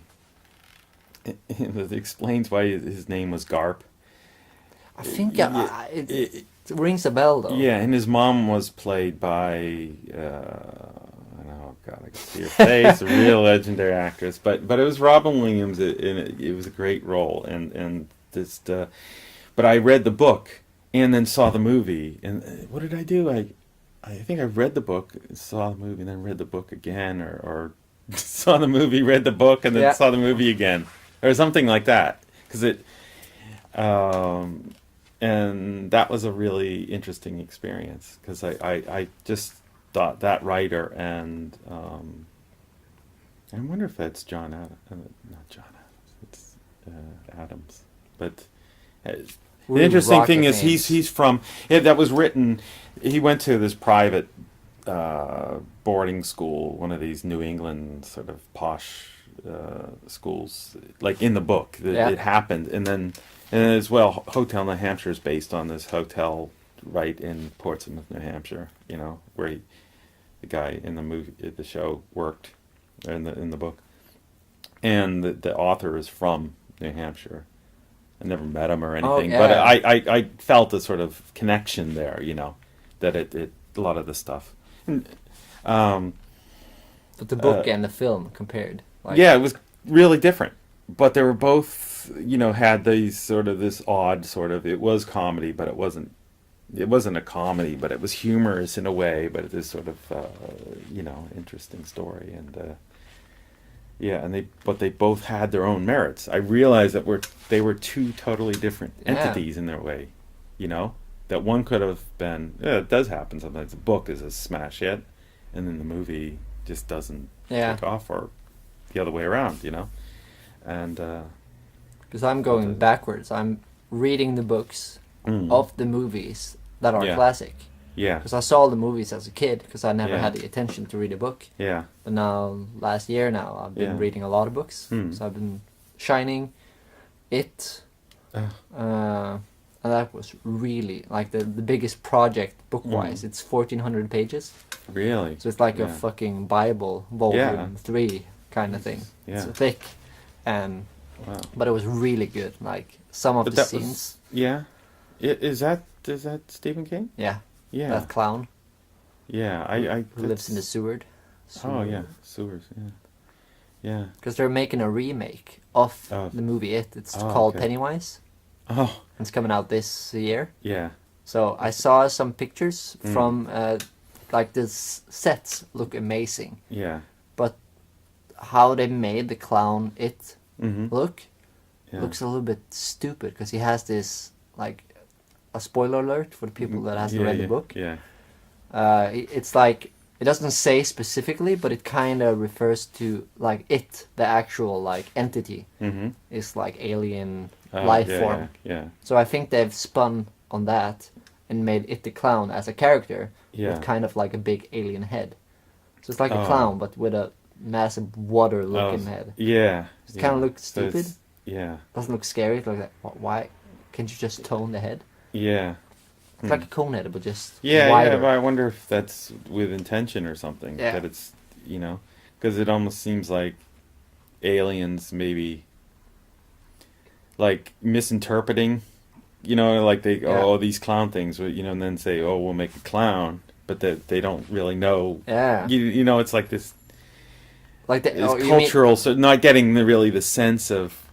it explains why his name was Garp. I think it rings a bell though. Yeah, and his mom was played by oh God, I can see her face, a real legendary actress. But it was Robin Williams, and it was a great role, and this. But I read the book and then saw the movie. And what did I do? I think I read the book, saw the movie, and then read the book again, or saw the movie, read the book, and then saw the movie again, or something like that. Because and that was a really interesting experience. Because I just thought that writer and I wonder if that's John Adams, not John Adams, it's Adams, but. The interesting thing is he's from that was written. He went to this private boarding school, one of these New England sort of posh schools. Like in the book, it happened, and as well, Hotel New Hampshire is based on this hotel right in Portsmouth, New Hampshire. You know, where the guy in the movie, the show worked, in the book, and the author is from New Hampshire. I never met him or anything, but I felt a sort of connection there, you know, that it a lot of the stuff. But the book and the film compared. It was really different, but they were both, you know, had this odd sort of. It was comedy, but it wasn't a comedy, but it was humorous in a way, but it is sort of, you know, interesting story and. Yeah, but they both had their own merits. I realized that they were two totally different entities in their way, you know? That one could have been, it does happen sometimes. The book is a smash hit, and then the movie just doesn't take off, or the other way around, you know? And because I'm going backwards. I'm reading the books of the movies that are classic. Yeah. Because I saw the movies as a kid, because I never had the attention to read a book. Yeah. But now, last year now, I've been reading a lot of books. So I've been Shining, It, and that was really, like, the biggest project book-wise. It's 1,400 pages. Really? So it's like a fucking Bible, volume 3 kind of thing. Yeah. It's thick. And, but it was really good. Like, some of the scenes. Is that Stephen King? Yeah. that clown. Yeah, who lives in the sewer. Oh yeah, sewers. Yeah, yeah. Because they're making a remake of the movie It. It's called Pennywise. Oh. It's coming out this year. Yeah. So I saw some pictures from like the sets look amazing. Yeah. But how they made the clown It look looks a little bit stupid because he has this like a spoiler alert for the people that hasn't read the book. Yeah. It's like it doesn't say specifically, but it kind of refers to like It, the actual like entity, is like alien life form. Yeah. So I think they've spun on that and made It the clown as a character with kind of like a big alien head. So it's like a clown, but with a massive water-looking head. Yeah. It kind of looks stupid. Yeah. Doesn't look scary. It's like, why can't you just tone the head? Yeah. It's like a cone head, but just wider. wider. But I wonder if that's with intention or something. Yeah. That it's, because it almost seems like aliens maybe like misinterpreting, like they these clown things, and then say, oh, we'll make a clown, but that they don't really know. Yeah. It's like this. Like the cultural, so not getting really the sense of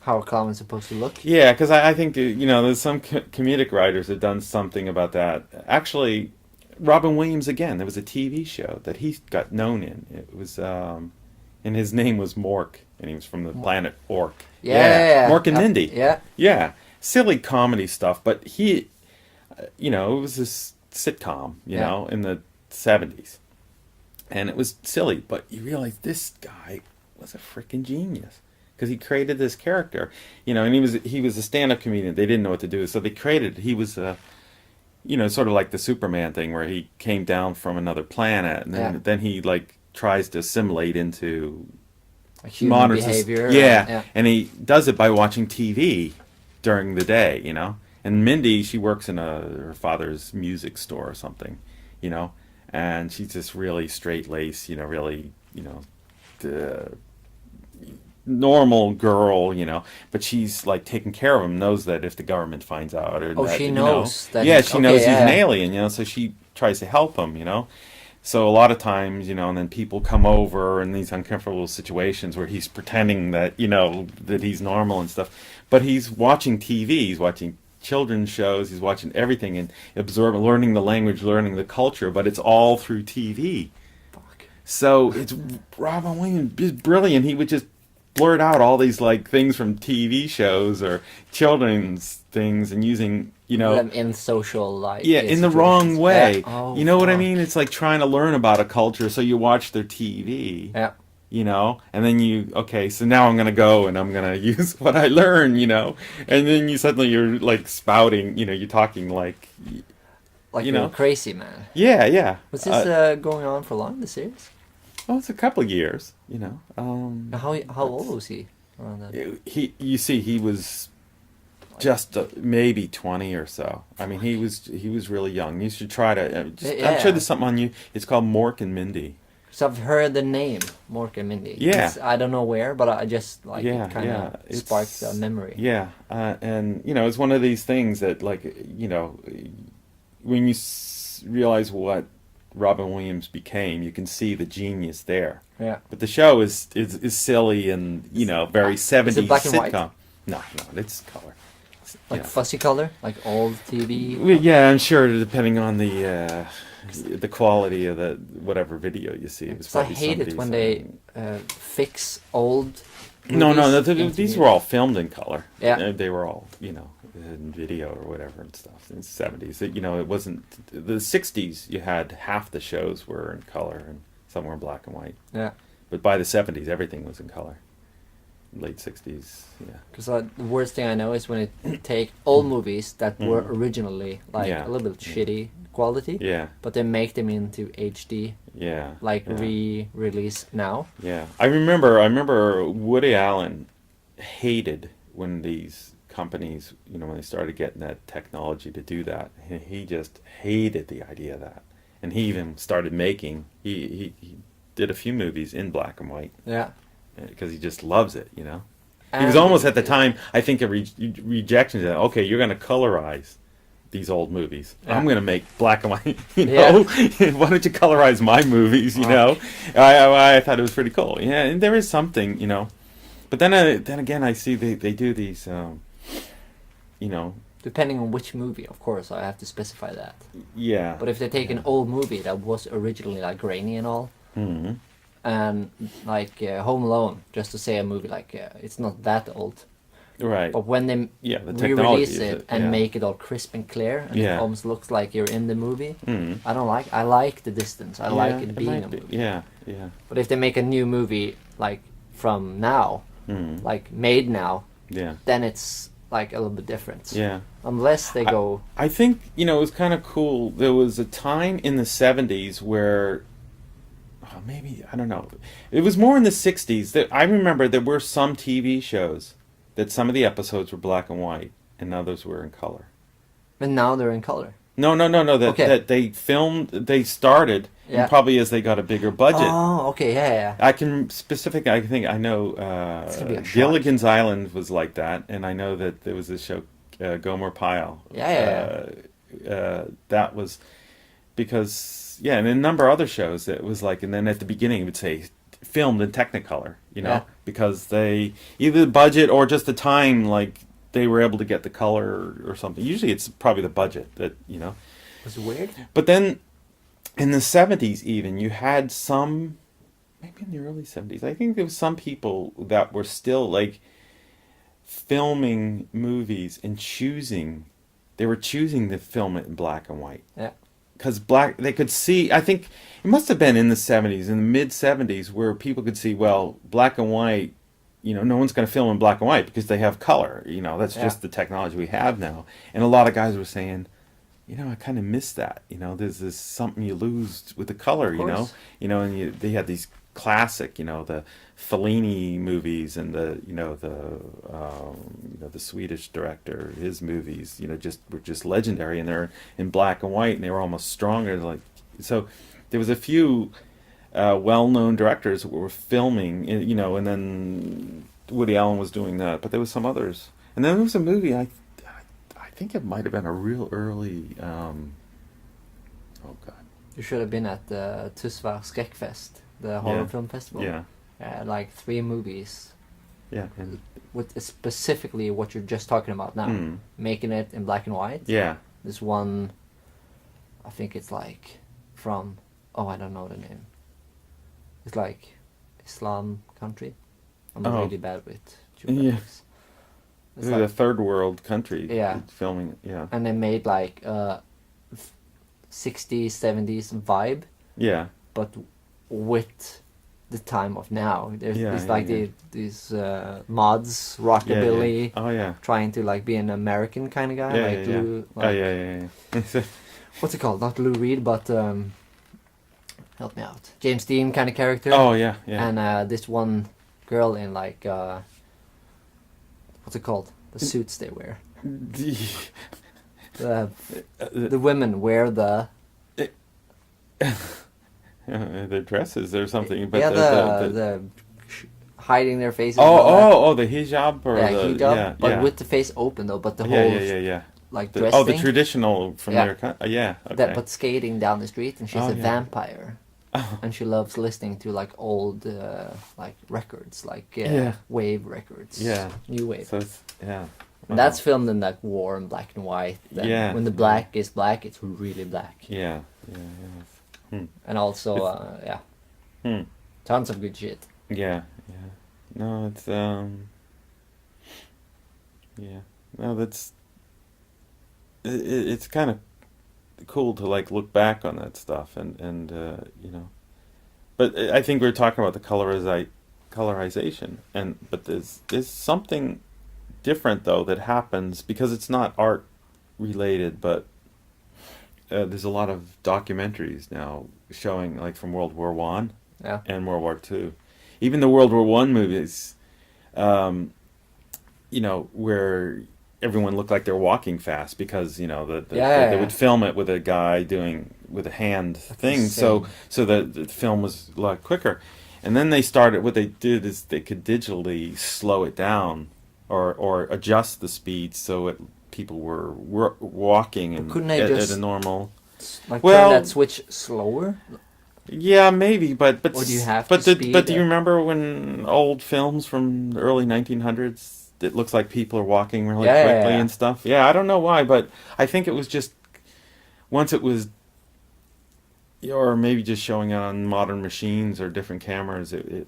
how a clown is supposed to look. Yeah, because I think there's some comedic writers have done something about that. Actually, Robin Williams again. There was a TV show that he got known in. It was, and his name was Mork, and he was from the planet Ork. Yeah. Mork and Mindy. Yeah. Silly comedy stuff, but he, it was this sitcom, in the 70s, and it was silly. But you realize this guy was a freaking genius. Because he created this character, and he was a stand-up comedian. They didn't know what to do, so they created. He was, sort of like the Superman thing, where he came down from another planet, and then he like tries to assimilate into human modern behavior. And he does it by watching TV during the day, And Mindy, she works in her father's music store or something, and she's just really straight-laced, really, normal girl, but she's like taking care of him, knows that if the government finds out she knows that she knows he's an alien, so she tries to help him, so a lot of times, and then people come over in these uncomfortable situations where he's pretending that, that he's normal and stuff, but he's watching TV, he's watching children's shows, he's watching everything and learning the language, learning the culture, but it's all through TV. So it's Robin Williams is brilliant. He would just blurt out all these like things from TV shows or children's things and using them in social life. Yeah, in the wrong way. Yeah. You know what I mean? It's like trying to learn about a culture, so you watch their TV. Yeah. And then so now I'm gonna go and I'm gonna use what I learn. And then you're like spouting. You're talking like you're crazy, man. Yeah. Was this going on for long? The series? Oh, it's a couple of years, How old was he around that? He was just maybe 20 or so. I mean, he was really young. You should try to. I'm sure there's something on you. It's called Mork and Mindy. So I've heard the name Mork and Mindy. Yeah. I don't know where, but I just it kind of sparked a memory. Yeah, and it's one of these things that when you realize what Robin Williams became, you can see the genius there. Yeah. But the show is silly and very 70s is it black and sitcom. White? No, it's color. Like fuzzy color, like old TV. Yeah, I'm sure depending on the quality of the whatever video you see. It was I hate it when they fix old. No, these were all filmed in color. Yeah. They were all in video or whatever and stuff in the 70s. It wasn't the 60s. You had half the shows were in color and some were in black and white. Yeah. But by the 70s, everything was in color. Late 60s, yeah. Because the worst thing I know is when it take old movies that were originally a little bit shitty quality. Yeah. But they make them into HD. Yeah. Re-release now. Yeah. I remember Woody Allen hated when these companies, when they started getting that technology to do that. He just hated the idea of that. And he even started making, he did a few movies in black and white. Yeah. Because he just loves it, He was almost at the time, I think, a rejection to that. Okay, you're going to colorize these old movies. I'm going to make black and white. Why don't you colorize my movies? I thought it was pretty cool. Yeah, and there is something, But then again, I see they do these, Depending on which movie, of course, I have to specify that. Yeah. But if they take an old movie that was originally like grainy and all, and like Home Alone, just to say a movie like it's not that old. Right. But when they re-release it and make it all crisp and clear, and it almost looks like you're in the movie, I like the distance. I like it being a movie. Yeah. But if they make a new movie like from now, like made now, then it's like a little bit different. Yeah. Unless they go... I think, it was kind of cool. There was a time in the 70s where... maybe, I don't know. It was more in the 60s. That I remember there were some TV shows that some of the episodes were black and white and others were in color. And now they're in color? No. That they filmed, they started, and probably as they got a bigger budget. Oh, okay, yeah. I know Gilligan's Island was like that, and I know that there was this show, Gomer Pyle. That was because, and a number of other shows, it was like, and then at the beginning it would say, filmed in Technicolor, because they, either the budget or just the time, like, they were able to get the color or something. Usually it's probably the budget that, It's weird. But then in the 70s even, you had some, maybe in the early 70s, I think there was some people that were still like filming movies and they were choosing to film it in black and white. Yeah. Because they could see, I think it must have been in the 70s, in the mid 70s, where people could see, well, black and white, no one's going to film in black and white because they have color. That's just the technology we have now. And a lot of guys were saying, I kind of miss that. There's this something you lose with the color, and they had these classic, the Fellini movies and the Swedish director, his movies, were just legendary, and they're in black and white, and they were almost stronger. So there was a few well-known directors who were filming, and then Woody Allen was doing that, but there was some others. And then there was a movie, I think it might have been a real early, You should have been at the Tusvar Skräckfest, the horror film festival. Yeah. Like 3 movies. Yeah. With specifically what you're just talking about now. Making it in black and white. Yeah. This one, I think it's like from, I don't know the name. It's like Islam country. I'm really bad with geographics. It's like a third world country. Yeah. Filming, And they made like 60s, 70s vibe. Yeah. But with the time of now. There's these mods, rockabilly. Oh yeah. Trying to like be an American kind of guy. Lou, what's it called? Not Lou Reed, but help me out. James Dean kind of character. Oh yeah. And this one girl in like what's it called? The suits they wear. The women wear the the dresses or something, but the hiding their faces. The hijab or hijab, but with the face open though. But the whole like dress the thing. Traditional from their okay. But skating down the street, and she's a vampire, and she loves listening to like old like records, like wave records, new wave. So it's, And that's filmed in like warm black and white. When the black is black, it's really black. Yeah. And also, tons of good shit. Yeah. No, it's no, that's it's kind of cool to like look back on that stuff and but I think we're talking about the colorization, but there's something different though that happens because it's not art related, but there's a lot of documentaries now showing like from World War I and World War II. Even the World War I movies, where everyone looked like they're walking fast because they would film it with a guy doing with a hand thing, so the film was a lot quicker. And then what they did is they could digitally slow it down or adjust the speed so people were walking and couldn't they just at a normal. Like turn that switch slower? Yeah, maybe, but or do you have but to do you remember when old films from the early 1900s? It looks like people are walking really quickly and stuff. Yeah, I don't know why, but I think it was just once it was, or maybe just showing on modern machines or different cameras. It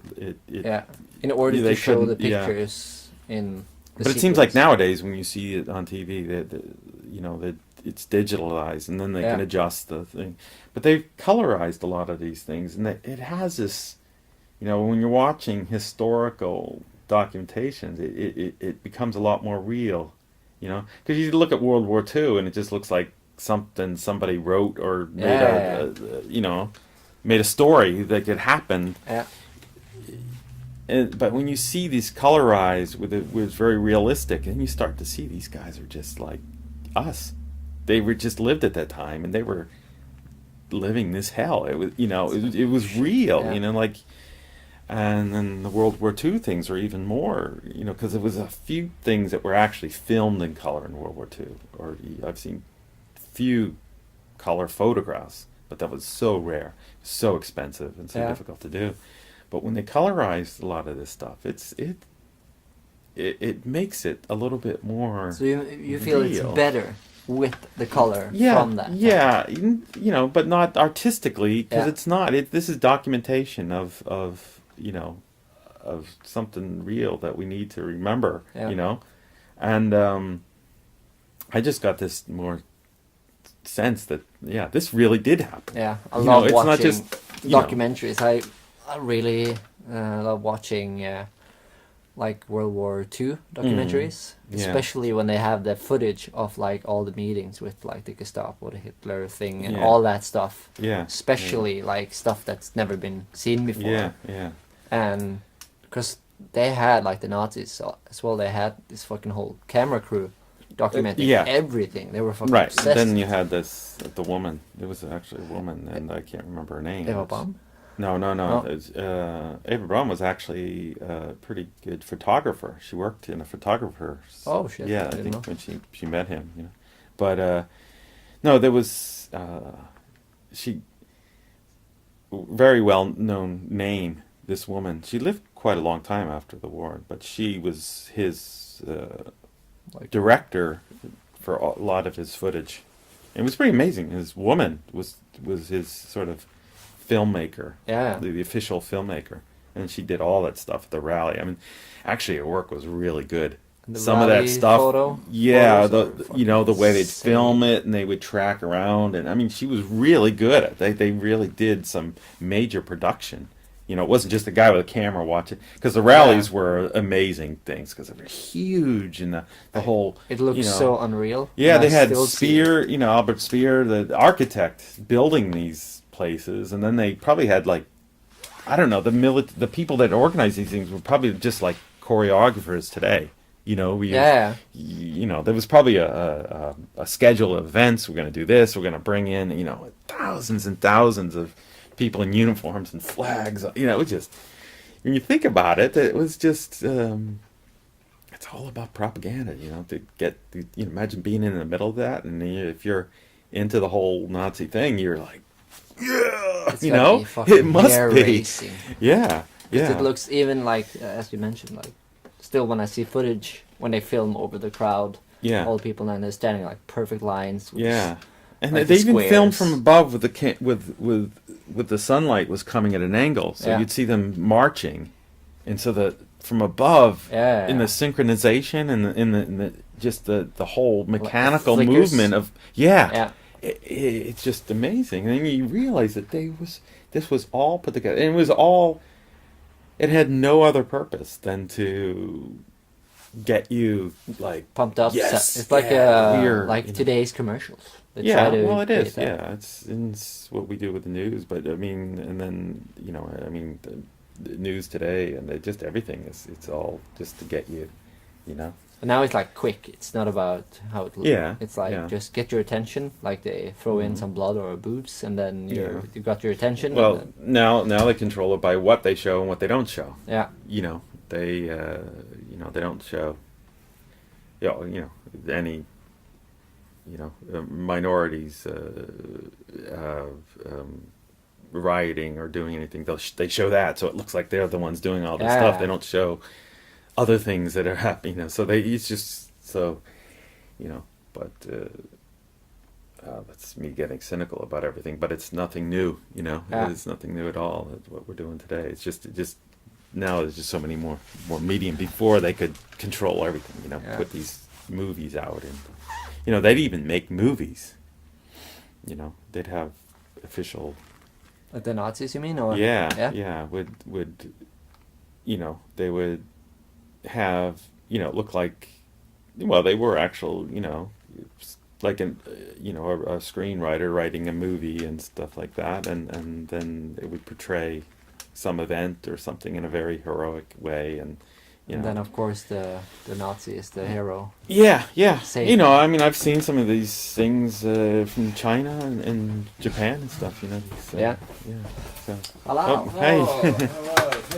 in order to show the pictures in. But it seems like nowadays when you see it on TV, that it's digitalized, and then they can adjust the thing. But they've colorized a lot of these things, and it has this, when you're watching historical documentations, it becomes a lot more real, because you look at World War II and it just looks like something somebody wrote or made a story that could happen. Yeah. But when you see these colorized with it was very realistic, and you start to see these guys are just like us. They were just lived at that time, and they were living this hell. It was, it was real, and then the World War II things are even more, because there was a few things that were actually filmed in color in World War II, or I've seen few color photographs, but that was so rare, so expensive, and so difficult to do. But when they colorized a lot of this stuff, it makes it a little bit more. So you feel real. It's better with the color from that. Yeah, but not artistically, because it's not. This is documentation of something real that we need to remember. And I just got this more sense that this really did happen. Yeah, I love watching not just, documentaries. I really love watching like World War II documentaries, especially when they have the footage of like all the meetings with like the Gestapo, the Hitler thing, and all that stuff. Yeah, especially like stuff that's never been seen before. Yeah. And because they had like the Nazis as well, they had this fucking whole camera crew documenting everything. They were fucking obsessed. Then you had the woman. There was actually a woman, and I can't remember her name. Eva Braun? No. Eva Braun was actually a pretty good photographer. She worked in a photographer. Oh shit! Yeah, I think when she met him, But no, there was she very well known name. This woman. She lived quite a long time after the war, but she was his director for a lot of his footage. It was pretty amazing. His woman was his sort of filmmaker, the official filmmaker, and she did all that stuff at the rally. I mean, actually, her work was really good. Some of that stuff, the way they'd film it and they would track around, and I mean, she was really good at it. They really did some major production. It wasn't just a guy with a camera watching, because the rallies were amazing things, because they were huge, and the whole... It looked so unreal. Yeah, they had Speer, Albert Speer, the architect, building these places, and then they probably had, like, I don't know, the people that organized these things were probably just like choreographers today. There was probably a schedule of events. We're going to do this. We're going to bring in, thousands and thousands of people in uniforms and flags. It was just, when you think about it, it was just, it's all about propaganda, to get, imagine being in the middle of that. And if you're into the whole Nazi thing, you're like, it must be. Racing. Yeah. It looks even like, as you mentioned, like, still when I see footage, when they film over the crowd, all the people and they're standing like perfect lines. And like they even filmed from above with the sunlight was coming at an angle, so you'd see them marching, and so from above in the synchronization and in the just the whole mechanical movement of it's just amazing. And then you realize that this was all put together, and it had no other purpose than to get you like pumped up. Yes, it's like today's commercials. It is. Yeah, it's what we do with the news. But I mean, and then the news today and just everything it's all just to get you, And now it's like quick. It's not about how it looks. Yeah. It's like just get your attention. Like they throw in some blood or boobs, and then you got your attention. Well, now they control it by what they show and what they don't show. Yeah. They they don't show. Any minorities rioting or doing anything, they show that, so it looks like they're the ones doing all this stuff. They don't show other things that are happening. So it's just so, but that's me getting cynical about everything. But it's nothing new, It's nothing new at all. It's what we're doing today. It's just now there's just so many more medium. Before they could control everything, put these movies out, and they'd even make movies. They'd have official. Like the Nazis, you mean? Or? Yeah. Would they would have look like, well, they were actual, like a screenwriter writing a movie and stuff like that, and then they would portray some event or something in a very heroic way, and then of course the Nazi is the hero. Yeah. I've seen some of these things from China and Japan and stuff. Yeah. So. Hello. Oh, hey.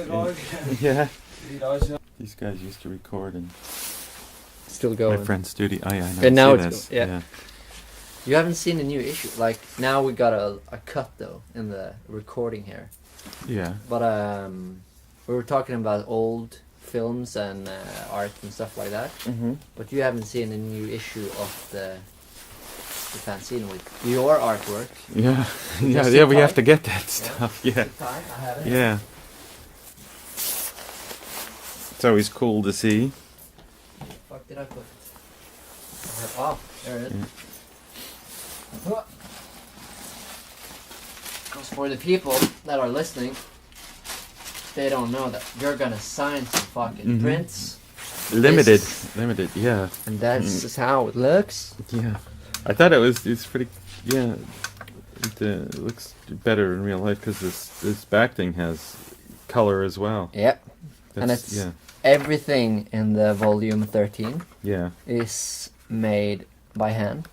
Hello. Yeah. These guys used to record in still going. My friend's studio. Oh yeah, I know. And now it's yeah. You haven't seen the new issue. Like now we got a cut though in the recording here. Yeah. But we were talking about old films and art and stuff like that. Mm-hmm. But you haven't seen a new issue of the fanzine with your artwork. Yeah. Yeah. We have to get that stuff. Yeah. I have it. Yeah. It's always cool to see. Fuck did I put it? Oh, there it is. Yeah. Because for the people that are listening, they don't know that you're gonna sign some fucking prints. Limited, yeah. And that's just how it looks. Yeah. I thought it's pretty, yeah. It looks better in real life because this back thing has color as well. Yep. And it's everything in the volume 13 is made by hand.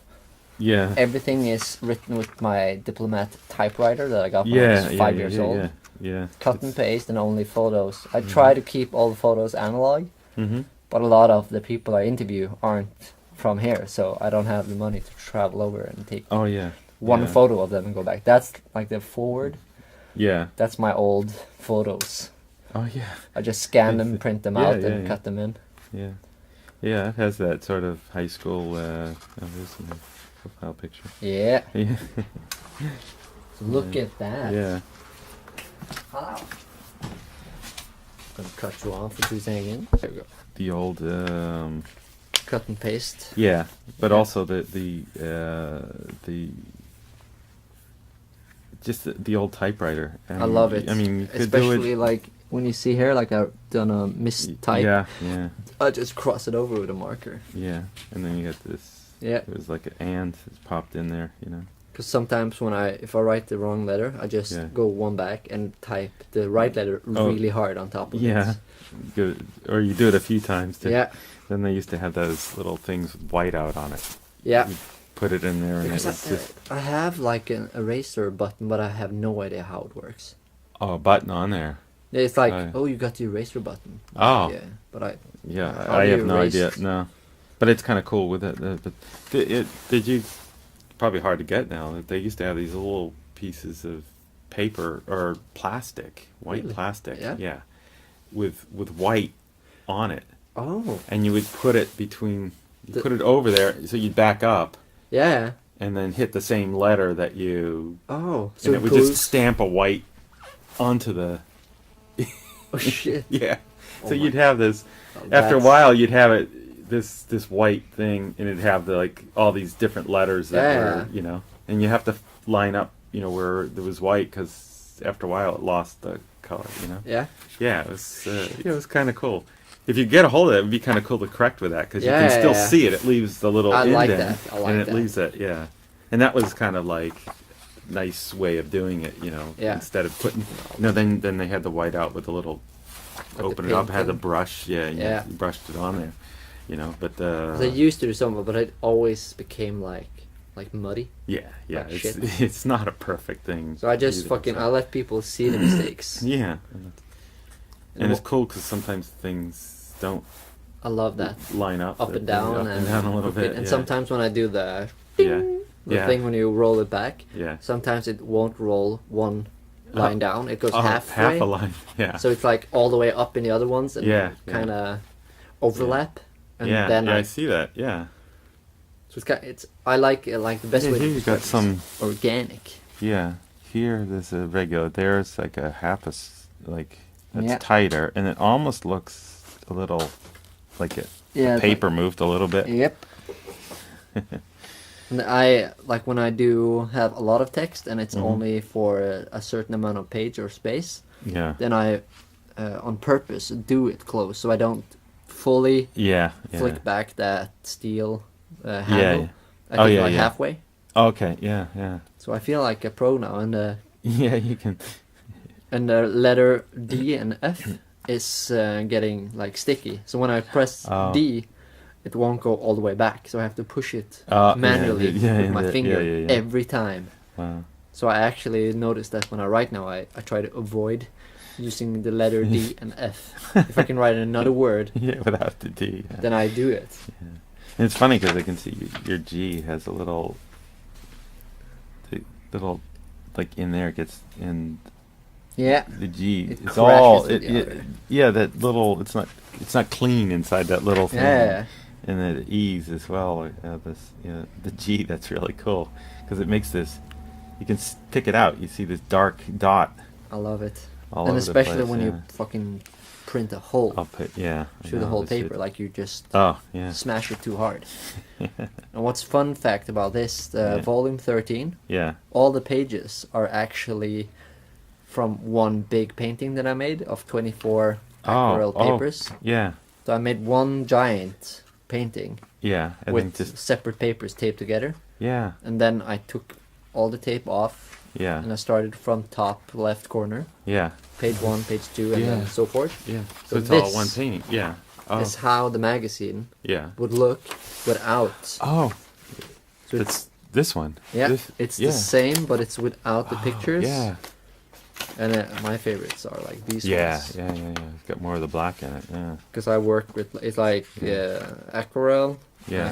Yeah. Everything is written with my Diplomat typewriter that I got when I was 5 years old. Yeah. Cut and paste and only photos. I try to keep all the photos analog, Mm-hmm. but a lot of the people I interview aren't from here, so I don't have the money to travel over and take one photo of them and go back. That's like the forward. Yeah. That's my old photos. Oh yeah. I just scan them, print them out, and cut them in. Yeah. Yeah, it has that sort of high school there's a profile picture. Yeah. Yeah. Look at that. Yeah. Hello. Gonna cut you off for 2 seconds. There we go. The old Cut and paste. yeah, but also the just the old typewriter. I love it. I mean, you could especially do it, like when you see here, like I've done a mistype. Yeah. I just cross it over with a marker. Yeah, and then you got this. Yeah. It was like an and it's popped in there, Because sometimes if I write the wrong letter, I just go one back and type the right letter really hard on top of it. Yeah. Good. Or you do it a few times too. Yeah. Then they used to have those little things with white out on it. Yeah. You put it in there and Because it was just I have like an eraser button, but I have no idea how it works. a button on there. Yeah, it's like, you got the eraser button. Oh. Yeah, but I have no idea. No, but it's kind of cool with it. But did you? Probably hard to get now. They used to have these little pieces of paper or plastic, white plastic. Yeah, with white on it. Oh. And you would put it between. You put it over there, so you'd back up. Yeah. And then hit the same letter that you. Oh. So it would just stamp a white onto the. Oh shit. Yeah. So you'd have this. After a while, you'd have it. This white thing, and it'd have all these different letters that were, and you have to line up, where there was white, because after a while it lost the color, Yeah. Yeah, it was kind of cool. If you get a hold of it, it'd be kind of cool to correct with that, because you can still see it. It leaves the little indent, and it leaves it, and that was kind of like nice way of doing it, instead of putting, then they had the white out with the little, open it up, had the brush, and you brushed it on there. But I used to do some, but it always became like muddy. Yeah, like it's not a perfect thing. So I just I let people see the mistakes. Yeah, and it's cool because sometimes things don't. I love that line up and down, and down a little bit. And sometimes when I do the ding, the thing when you roll it back. Yeah. Sometimes it won't roll one line down. It goes halfway. Half a line. Yeah. So it's like all the way up in the other ones and kind of overlap. And then I see that. Yeah. So I like the best way to here you got some organic. Yeah. Here there's a regular. There's like a half that's tighter, and it almost looks a little like the paper moved a little bit. Yep. And I like when I do have a lot of text and it's only for a certain amount of page or space. Yeah. Then I, on purpose, do it close so I don't fully flick back that steel handle. I take it halfway. Okay. Yeah. Yeah. So I feel like a pro now, and yeah, you can. And the letter D and F is getting like sticky. So when I press D, it won't go all the way back. So I have to push it manually with my finger every time. Wow. So I actually noticed that when I write now, I try to avoid using the letter D and F. If I can write another word without the D, then I do it. Yeah. And it's funny because I can see your G has a little like in there, it gets in. Yeah. The G. It's all that little. It's not clean inside that little thing. Yeah. And the E's as well. The G. That's really cool because it makes this. You can pick it out. You see this dark dot. I love it. All and over especially the place, when you fucking print a hole through the whole paper, like you just smash it too hard. And what's fun fact about this, volume 13, all the pages are actually from one big painting that I made of 24 aquarelle papers. Yeah. So I made one giant painting with separate papers taped together. Yeah. And then I took all the tape off. Yeah. And I started from top left corner. Yeah. Page 1, page 2, and then so forth. Yeah. So it's all one painting. Yeah. Is how the magazine would look without. Oh. So it's this one. Yeah. It's the same, but it's without the pictures. Yeah. And my favorites are like these ones. Yeah. It's got more of the black in it. Yeah. Because I work with it's like aquarelle.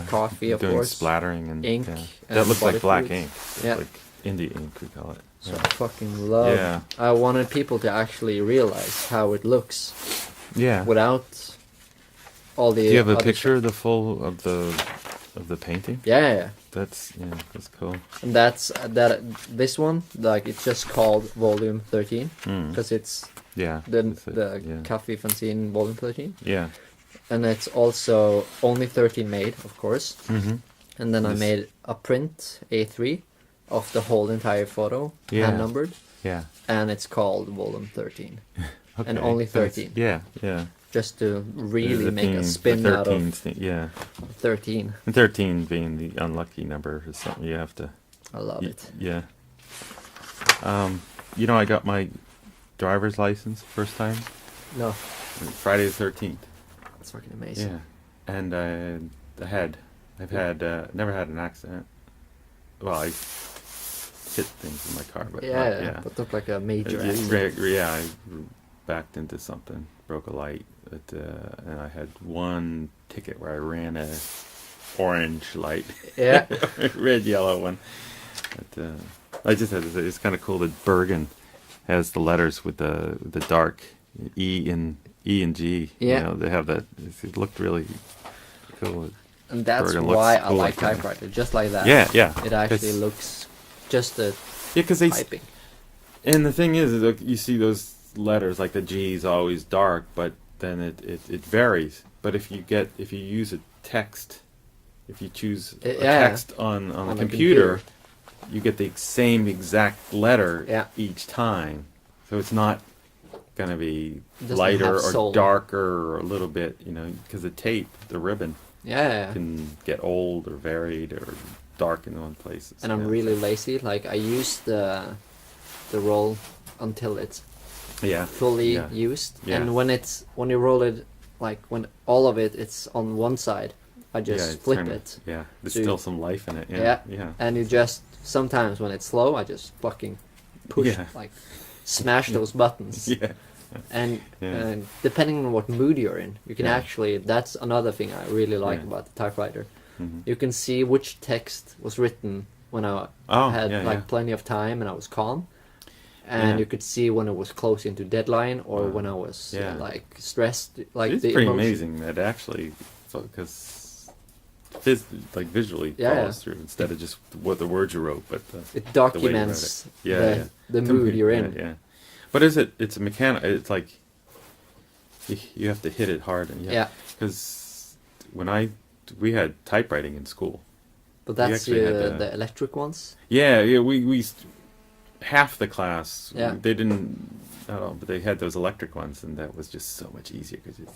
Coffee, of course. Splattering and ink. That looks like black ink. Yeah. Like indie ink, we call it. So I fucking love. Yeah. I wanted people to actually realize how it looks. Yeah. Without all the. Do you have a picture of the full of the painting? Yeah. That's cool. And that's this one, like it's just called volume 13 because it's the Kaffi fanzine volume 13. Yeah. And it's also only 13 made, of course. Mm-hmm. And then I made a print A3 of the whole entire photo, hand numbered. Yeah. And it's called volume 13. Okay. And only 13. Yeah. Just to really make a spin out of 13. And 13 being the unlucky number is something you have to. I love it. Yeah. I got my driver's license first time. No. Friday the 13th. That's fucking amazing. Yeah. And I've never had an accident. Well, I hit things in my car, but but looked like a major accident. I backed into something, broke a light, and I had one ticket where I ran a orange light, red, yellow one. But, I just had to say, it's kind of cool that Bergen has the letters with the dark E and G. Yeah, they have that. It looked really cool. And that's why I like typewriter, just like that. Yeah. It actually looks just the typing. And the thing is, like, you see those letters, like the G is always dark, but then it varies. But if you use a text, if you choose a text on the computer, you get the same exact letter each time. So it's not going to be lighter or darker or a little bit, because the tape, the ribbon, can get old or varied or dark in one place. And I'm really lazy. Like I use the roll until it's fully used. Yeah. And when you roll it, like when all of it's on one side, I just flip it. Yeah, there's still some life in it. Yeah. And you just sometimes when it's slow, I just fucking push like smash those buttons. Yeah. And depending on what mood you're in, you can actually. That's another thing I really like about the typewriter. you can see which text was written when I had plenty of time and I was calm. And you could see when it was close into deadline or when I was like stressed. Like it's the pretty emotion. amazing that actually, because like visually follows through instead of just what the words you wrote, but it documents the mood you're in. Yeah. But it's a mechanic. It's like you have to hit it hard. And because we had typewriting in school. But that's the electric ones. Yeah. We half the class they didn't but they had those electric ones, and that was just so much easier because you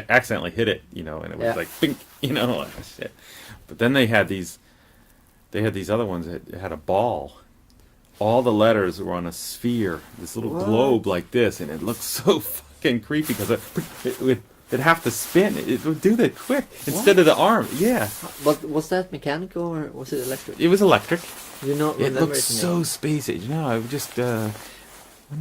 accidentally hit it, and it was like bink, like shit. But then they had these other ones that had a ball. All the letters were on a sphere, this little globe like this, and it looked so fucking creepy because it'd have to spin. It would do that quick instead of the arm. Yeah. But was that mechanical or was it electric? It was electric. You know, it looked so spacey. I would just wonder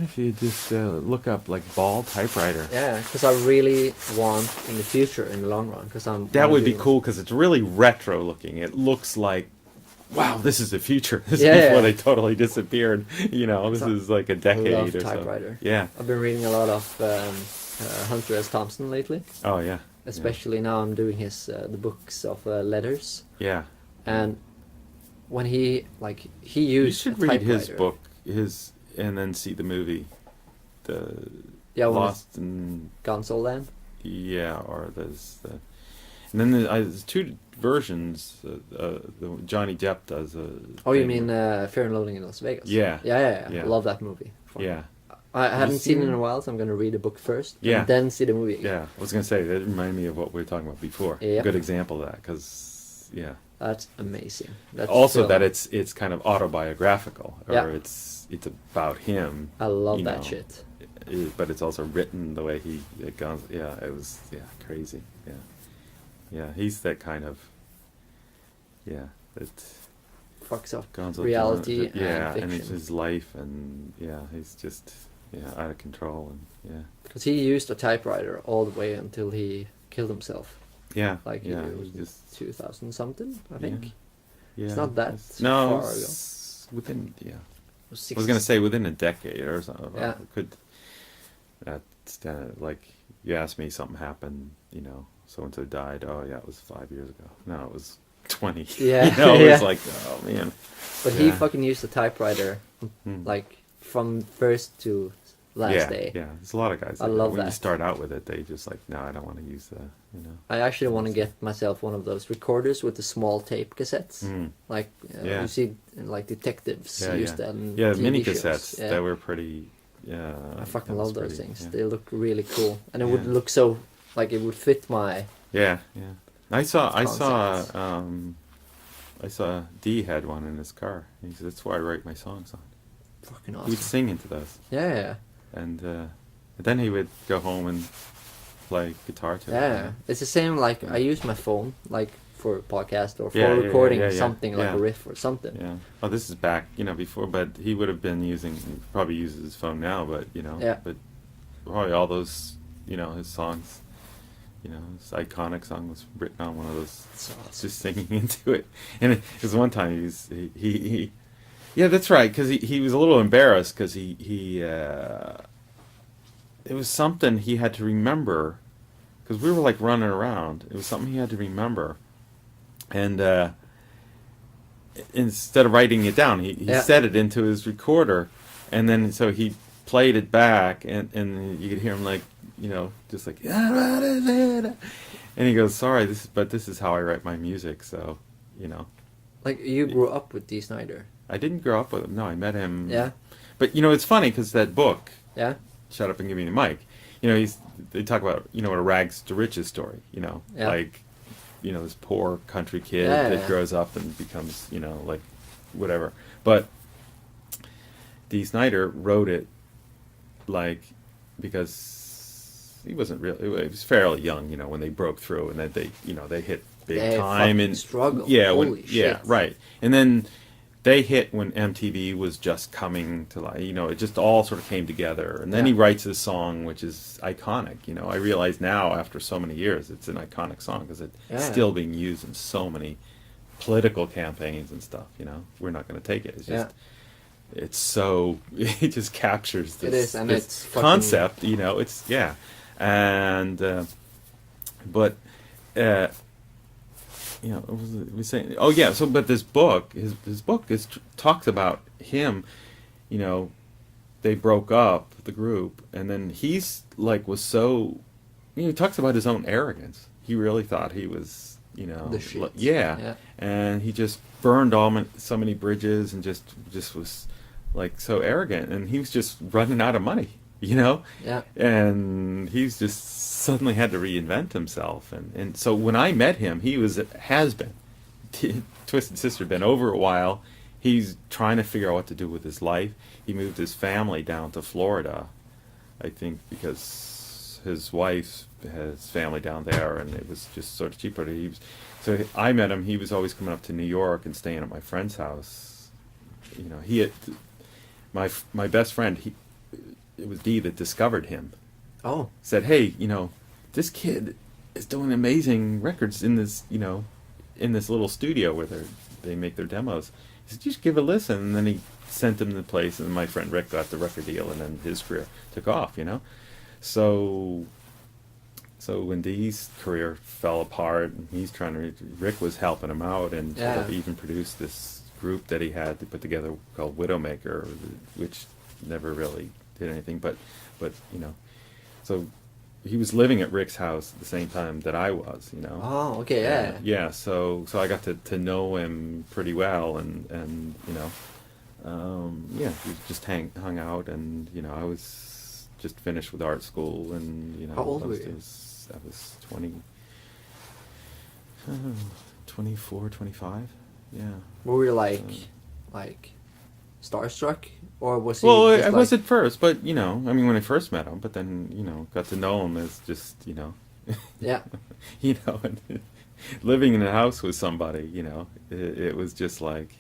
if you just look up like ball typewriter. Yeah, because I really want in the future, in the long run, that would be cool because it's really retro looking. It looks like, wow, this is the future. This is before they totally disappeared. This is like a decade or typewriter. So. Yeah. I've been reading a lot of Hunter S. Thompson lately. Oh yeah. Especially now I'm doing his the books of letters. Yeah. And when he used you should read his book, and then see the movie, Lost and Gonzoland. Yeah, or and then there's two versions. Johnny Depp does. You mean Fear and Loathing in Las Vegas? Yeah. I love that movie. Yeah. I haven't seen it in a while, so I'm going to read the book first, and then see the movie. Yeah, I was going to say, that reminded me of what we were talking about before. Yep. Good example of that, because, That's amazing. That's also that it's kind of autobiographical, or it's about him. I love that shit. But it's also written the way it goes. Yeah, it was crazy. Yeah, he's that kind of that fucks up reality and fiction. And it's his life, and he's just out of control, and because he used a typewriter all the way until he killed himself. Yeah, it was just 2000 something, I think. Yeah, it's not that far ago. Within I was gonna say within a decade or something. Yeah, that's like you asked me something happened, so and so died. Oh yeah, it was 5 years ago. No, it was 20. Yeah, it was like, oh man. But he fucking used a typewriter like from first to last day. Yeah, there's a lot of guys. I love when that. you start out with it, they just like, no, I don't want to use that. I actually want to get myself one of those recorders with the small tape cassettes. Like you see, like detectives used that. Mini cassettes that were pretty. Yeah, I fucking love those things. Yeah. They look really cool, and it would look so like it would fit my. Yeah. I saw D had one in his car. He said, that's why I write my songs on. Fucking awesome. He'd sing into those. Yeah. And then he would go home and play guitar to it. Yeah, it's the same. Like I use my phone, like for a podcast or for recording something like a riff or something. Yeah. Oh, this is back, before, but he would have been he probably uses his phone now, but but probably all those, his songs. His iconic song was written on one of those, just singing into it. And it was one time he that's right, because he was a little embarrassed because he it was something he had to remember, because we were like running around. It was something he had to remember, and instead of writing it down, he set it into his recorder, and then so he played it back, and you could hear him like, just like, and he goes, sorry, this is how I write my music, so, Like, you grew up with Dee Snider? I didn't grow up with him, no, I met him. Yeah. But, it's funny, because that book, Yeah. Shut Up and Give Me the Mic, they talk about, a rags to riches story, like, this poor country kid that grows up and becomes, like, whatever. But Dee Snider wrote it, like, because he wasn't really, he was fairly young, when they broke through, and then they hit big time and struggle. Yeah, Holy shit. right. And then they hit when MTV was just coming to life. You know, it just all sort of came together. And then he writes this song, which is iconic. You know, I realize now, after so many years, it's an iconic song because it's still being used in so many political campaigns and stuff. You know, we're not going to take it. It's just, it's so, it just captures this, it is, and this it's concept. You know, it's and but. You know, what was we saying? Oh yeah. So, but this book, his book talks about him. You know, they broke up, the group, and then he's like was so. You know, he talks about his own arrogance. He really thought he was, you know, the shit. Yeah, and he just burned so many bridges and just was like so arrogant, and he was just running out of money. You know, and he's just suddenly had to reinvent himself, and so when I met him, he has been Twisted Sister, been over a while. He's trying to figure out what to do with his life. He moved his family down to Florida, I think, because his wife has family down there, and it was just sort of cheaper. So I met him. He was always coming up to New York and staying at my friend's house. You know, he had my best friend. It was Dee that discovered him. Oh. Said, hey, you know, this kid is doing amazing records in this, you know, in this little studio where they make their demos. He said, just give a listen. And then he sent him to the place, and my friend Rick got the record deal, and then his career took off, you know. So when Dee's career fell apart, and he's trying to, Rick was helping him out, and sort of even produced this group that he had to put together called Widowmaker, which never really did anything, but you know, so he was living at Rick's house at the same time that I was, you know. Oh, okay, yeah. So I got to know him pretty well, and you know, we just hung out, and you know, I was just finished with art school, and you know, how old were you? I was 24, 25. Yeah. Were you like starstruck? Or was he? Well, I was at first, but you know, I mean, when I first met him, but then you know, got to know him as just you know, you know, and living in a house with somebody, you know, it was just like,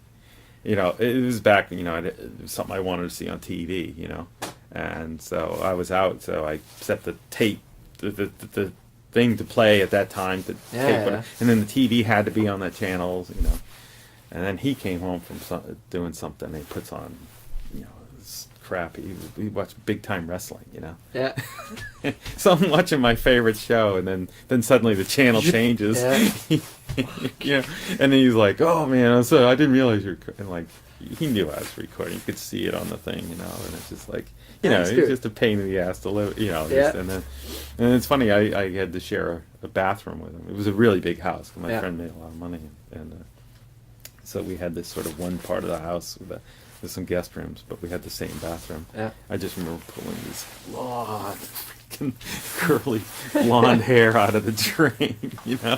you know, it was back, you know, it was something I wanted to see on TV, you know, and so I was out, so I set the tape, the thing to play at that time, and then the TV had to be on that channel, you know, and then he came home from doing something, and he puts on, you know, this crap. He watched big time wrestling, you know. Yeah. So I'm watching my favorite show, and then suddenly the channel changes. Yeah. And then he's like, "Oh man, I didn't realize you're," and like he knew I was recording. You could see it on the thing, you know. And it's just like, you know, it's just a pain in the ass to live, you know. And it's funny. I had to share a bathroom with him. It was a really big house. My friend made a lot of money, and so we had this sort of one part of the house with some guest rooms, but we had the same bathroom. Yeah. I just remember pulling this long, freaking curly blonde hair out of the drain, you know.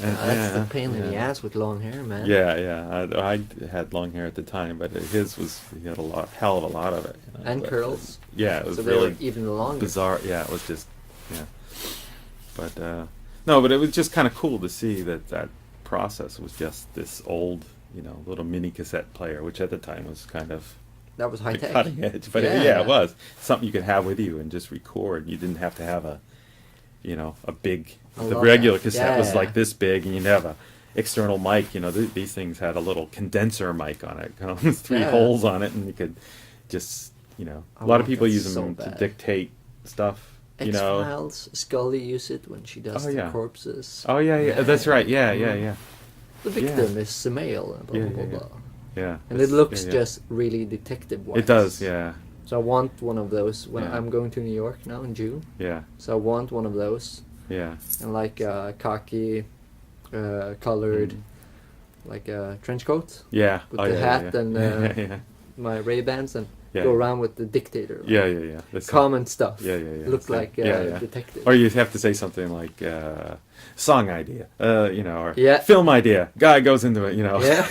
And, that's the pain in the ass with long hair, man. Yeah. I had long hair at the time, but he had hell of a lot of it. You know? And curls. Yeah, it was so really they were even longer. Bizarre. Yeah, it was just, But no, but it was just kind of cool to see that process was just this old, you know, little mini cassette player, which at the time was kind of that was high tech, cutting edge, but it was something you could have with you and just record. You didn't have to have a big. The regular cassette was like this big, and you'd have a external mic. You know, these things had a little condenser mic on it, kind of 3 holes on it, and you could just, you know, a lot of people use them to dictate stuff. You know, X-Files, Scully use it when she does the corpses. Oh yeah, that's right. Yeah. The victim is a male. Blah, blah, blah. Yeah. And it looks just really detective-wise. It does, yeah. So I want one of those when I'm going to New York now in June. Yeah. So I want one of those. Yeah. And like a khaki, colored, like a trench coat. Yeah. With the hat and my Ray-Bans and go around with the dictator. Yeah. Common stuff. Yeah. Looks like a detective. Or you have to say something like song idea, you know, or film idea. Guy goes into it, you know. Yeah.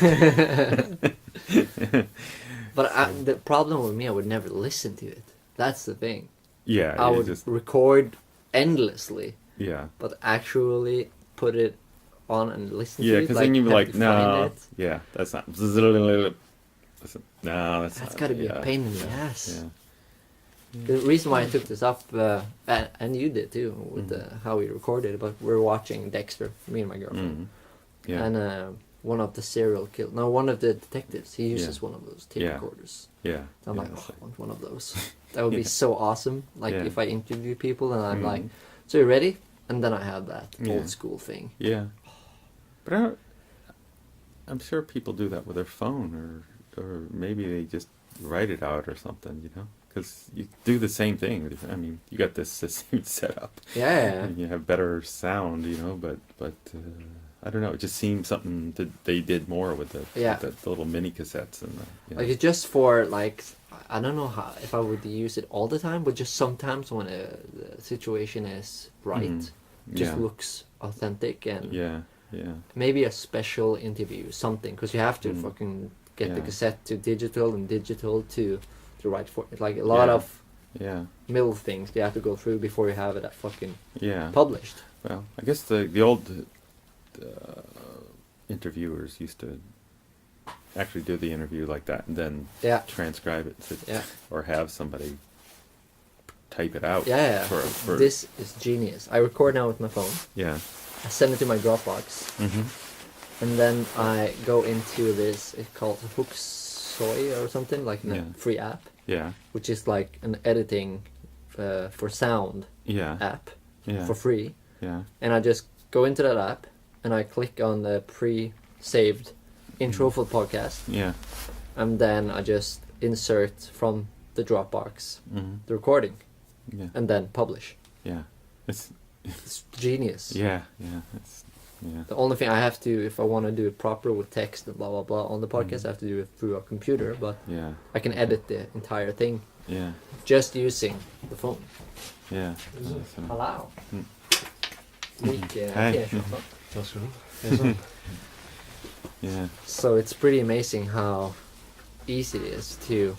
But the problem with me, I would never listen to it. That's the thing. Yeah. I would just record endlessly. Yeah. But actually put it on and listen to it. Yeah, because then you'd be like, no. Yeah, that's not. No, that's got to be a pain in the ass. Yeah. The reason why I took this up, and you did too, with how we recorded it, but we're watching Dexter, me and my girlfriend. Yeah. And one of the one of the detectives, he uses one of those tape recorders. Yeah. So I'm like, I want one of those. That would be so awesome. Like if I interview people and I'm like, so you ready? And then I have that old school thing. Yeah. But I'm sure people do that with their phone, or maybe they just write it out or something, you know? Because you do the same thing. I mean, you got this system set up. Yeah. And you have better sound, you know, but I don't know. It just seems something that they did more with the little mini cassettes and like it's just for like, I don't know how if I would use it all the time, but just sometimes when the situation is right, just looks authentic and maybe a special interview, something, because you have to fucking get the cassette to digital and digital to right for it. Like a lot of middle things you have to go through before you have it fucking published. Well, I guess the old interviewers used to actually do the interview like that and then transcribe it or have somebody type it out. For this is genius. I record now with my phone. Yeah. I send it to my Dropbox. And then I go into this, it's called Haugesund or something, like a free app. Yeah. Which is like an editing for sound app for free. Yeah. And I just go into that app and I click on the pre-saved intro for the podcast. Yeah. And then I just insert from the Dropbox the recording. Yeah. And then publish. Yeah. It's genius. Yeah. The only thing I have to, if I want to do it proper with text and blah blah blah on the podcast, I have to do it through a computer. But I can edit the entire thing. Yeah. Just using the phone. Yeah. Hello. Yeah. So it's pretty amazing how easy it is to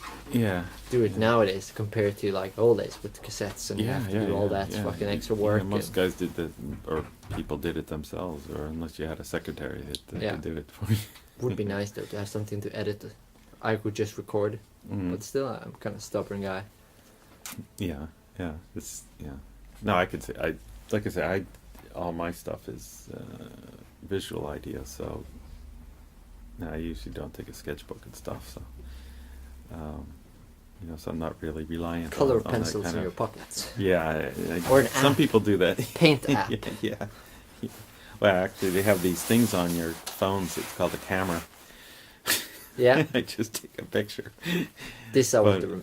do it nowadays compared to like old days with cassettes and you have to do all that fucking extra work. Most guys did that, or people did it themselves, or unless you had a secretary that did it for you. Would be nice though to have something to edit. I could just record, but still I'm kind of stubborn guy. Yeah. No, I could say like I say, all my stuff is visual ideas, so I usually don't take a sketchbook and stuff, so so I'm not really reliant color on pencils that in your pockets. Yeah, or some people do that. Paint app. Yeah. Well, actually, they have these things on your phones. It's called a camera. Yeah. I just take a picture.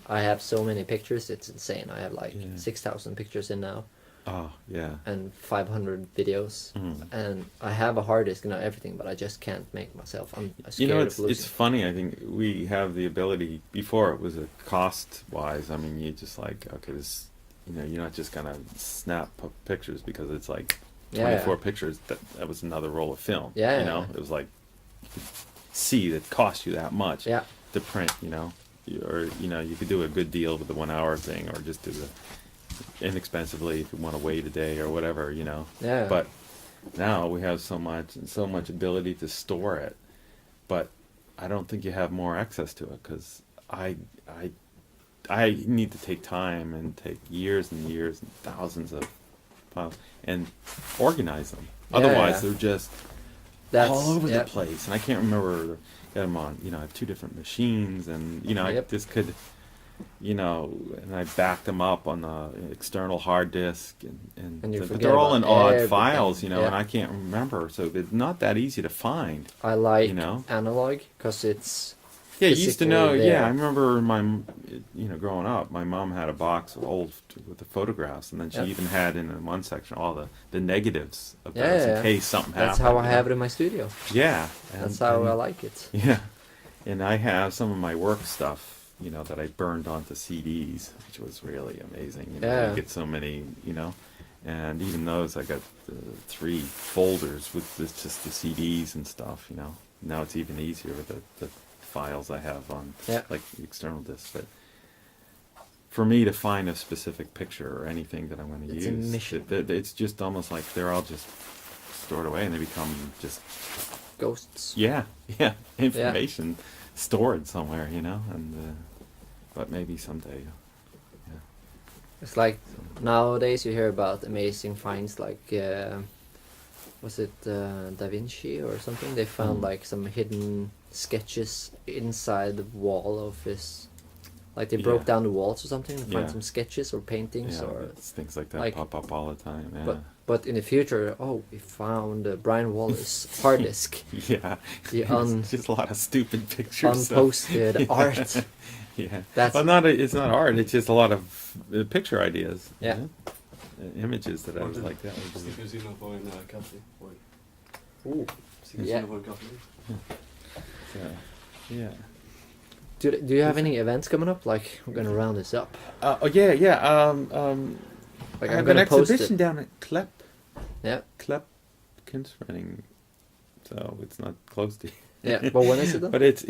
I have so many pictures. It's insane. I have like 6,000 pictures in now. Oh, yeah. And 500 videos. And I have a hard disk and everything, but I just can't make myself. I'm scared of losing. It's funny. I think we have the ability, before it was a cost-wise, I mean, you just like, okay, this, you're not just going to snap pictures because it's like 24 pictures. That was another roll of film. Yeah. It was like, you could see that cost you that much to print, or, you could do a good deal with the 1 hour thing, or just do the inexpensively if you want to wait a day or whatever, Yeah. But now we have so much ability to store it, but I don't think you have more access to it, because I need to take time and take years and years and thousands of files and organize them. Otherwise, they're just all over the place, and I can't remember. Get them on. I have 2 different machines, and I just could. And I backed them up on the external hard disk, and but they're all in odd files, and I can't remember, so it's not that easy to find. I like analog because it's you used to know. There. I remember growing up, my mom had a box with the photographs, and then she even had in one section all the negatives of those in case something happened. That's how I have it in my studio. Yeah, that's how I like it. Yeah, and I have some of my work stuff. That I burned onto CDs, which was really amazing. You get so many, and even those, I got 3 folders with just the CDs and stuff, Now it's even easier with the files I have on, like, external discs. But for me to find a specific picture or anything that I want to use, a mission. It's just almost like they're all just stored away, and they become just ghosts. Yeah, information. stored somewhere, you know. And but maybe someday. Yeah. It's like nowadays you hear about amazing finds like was it Da Vinci or something? They found like some hidden sketches inside the wall of his. Like they broke down the walls or something to find some sketches or paintings or things like that like, pop up all the time. Yeah. But in the future, we found Brian Wallace hard disk. Yeah, it's just a lot of stupid pictures. Unposted art. Yeah, That's it's not art. It's just a lot of picture ideas. Yeah, images that I was like that. Kaffi. Ooh. Yeah. So, yeah. Do you have any events coming up? Like we're gonna round this up. Like I have an exhibition down at Klepp. Yeah. Klepp Kunstverening. So it's not close to. Yeah, but when is it then? But it's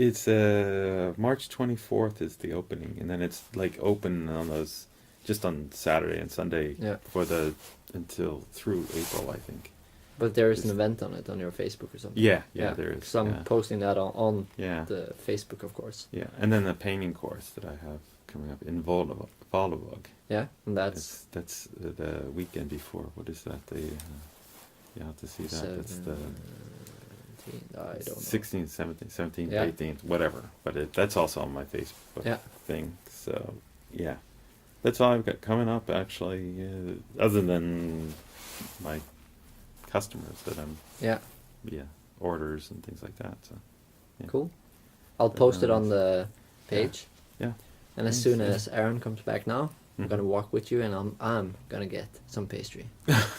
March 24th is the opening, and then it's like open on those just on Saturday and Sunday until through April, I think. But there is an event on it on your Facebook or something. Yeah, there is. So I'm posting that on the Facebook, of course. Yeah, and then the painting course that I have coming up in Volleyball. Yeah, and that's the weekend before. What is that? You have to see that. That's the I don't know. 16th, 17th, 18th, whatever. But that's also on my Facebook thing. So yeah, that's all I've got coming up actually. Other than my customers that I'm orders and things like that. So cool. I'll post it on the page. Yeah. And as soon as Aaron comes back now, I'm gonna walk with you, and I'm gonna get some pastry.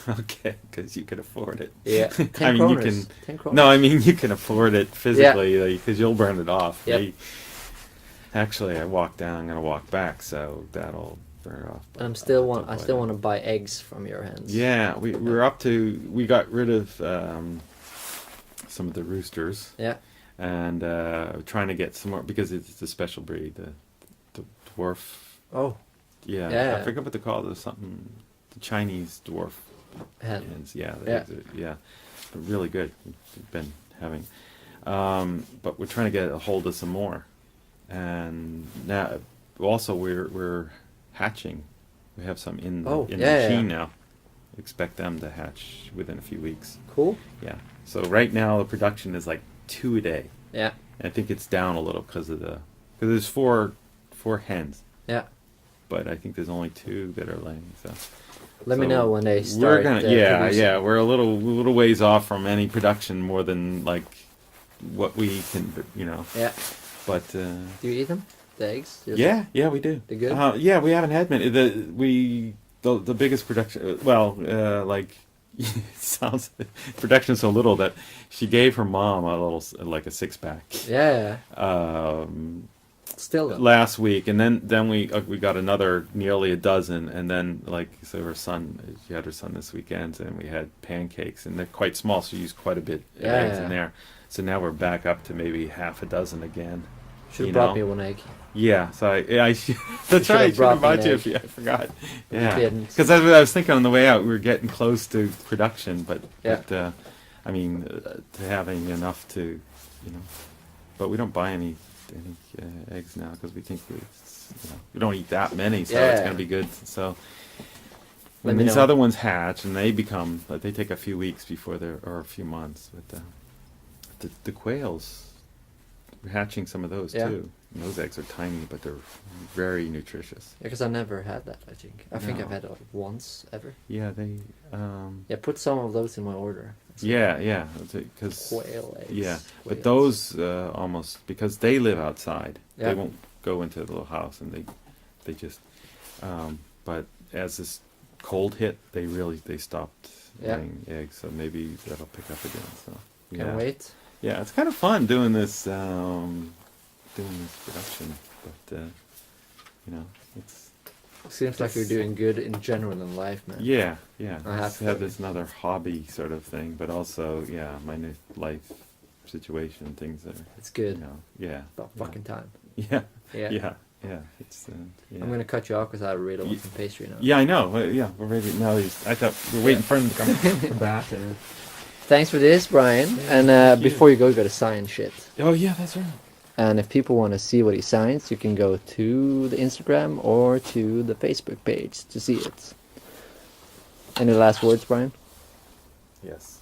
Okay, because you can afford it. Yeah, 10 I mean, kroners. you can. 10 kroners. No, I mean you can afford it physically because you'll burn it off. Yep. Actually, I walk down. I'm gonna walk back, so that'll burn it off. And I still want to buy eggs from your hands. Yeah, we're up to. We got rid of some of the roosters. Yeah. And trying to get some more because it's a special breed, the dwarf. Oh. Yeah, I forget what they call it. There's something, the Chinese dwarf hens. Yeah, they're really good. We've been having, but we're trying to get a hold of some more, and now also we're hatching. We have some in the machine now. Expect them to hatch within a few weeks. Cool. Yeah. So right now the production is like 2 a day. Yeah. And I think it's down a little because there's four hens. Yeah. But I think there's only 2 that are laying. So let me know when they start. We're gonna we're a little ways off from any production more than like what we can, Yeah. But do you eat them? The eggs? Yeah, we do. They're good. Yeah, we haven't had many. The biggest production. Like it sounds production so little that she gave her mom a little like a 6-pack. Yeah. Still though. Last week, and then we got another nearly a dozen, and then she had her son this weekend, and we had pancakes, and they're quite small, so you use quite a bit of eggs in there. So now we're back up to maybe half a dozen again. Should have brought me 1 egg. Yeah, so that's right. I should have brought you if I forgot. Yeah, because I was thinking on the way out, we were getting close to production, but I mean, to having enough to, but we don't buy any eggs now because we think we don't eat that many, so it's going to be good. So when these other ones hatch and they take a few weeks before or a few months, but the quails, we're hatching some of those too. And those eggs are tiny, but they're very nutritious. Yeah, because I never had that. I think I've had it once ever. Yeah, they. Put some of those in my order. Yeah, because quail eggs. Yeah, but those almost because they live outside. They won't go into the little house, and they just. But as this cold hit, they stopped laying eggs, so maybe that'll pick up again. So can't wait. Yeah, it's kind of fun doing this production, but it seems like you're doing good in general in life, man. Yeah. I have this another hobby sort of thing, but also my new life situation, things that are. It's good. About fucking time. Yeah. It's. I'm gonna cut you off because I really want some pastry now. Yeah, I know. We're ready now. I thought we're waiting for him to come back. Thanks for this, Brian. And before you go, you gotta sign shit. Oh yeah, that's right. And if people want to see what he signs, you can go to the Instagram or to the Facebook page to see it. Any last words, Brian? Yes.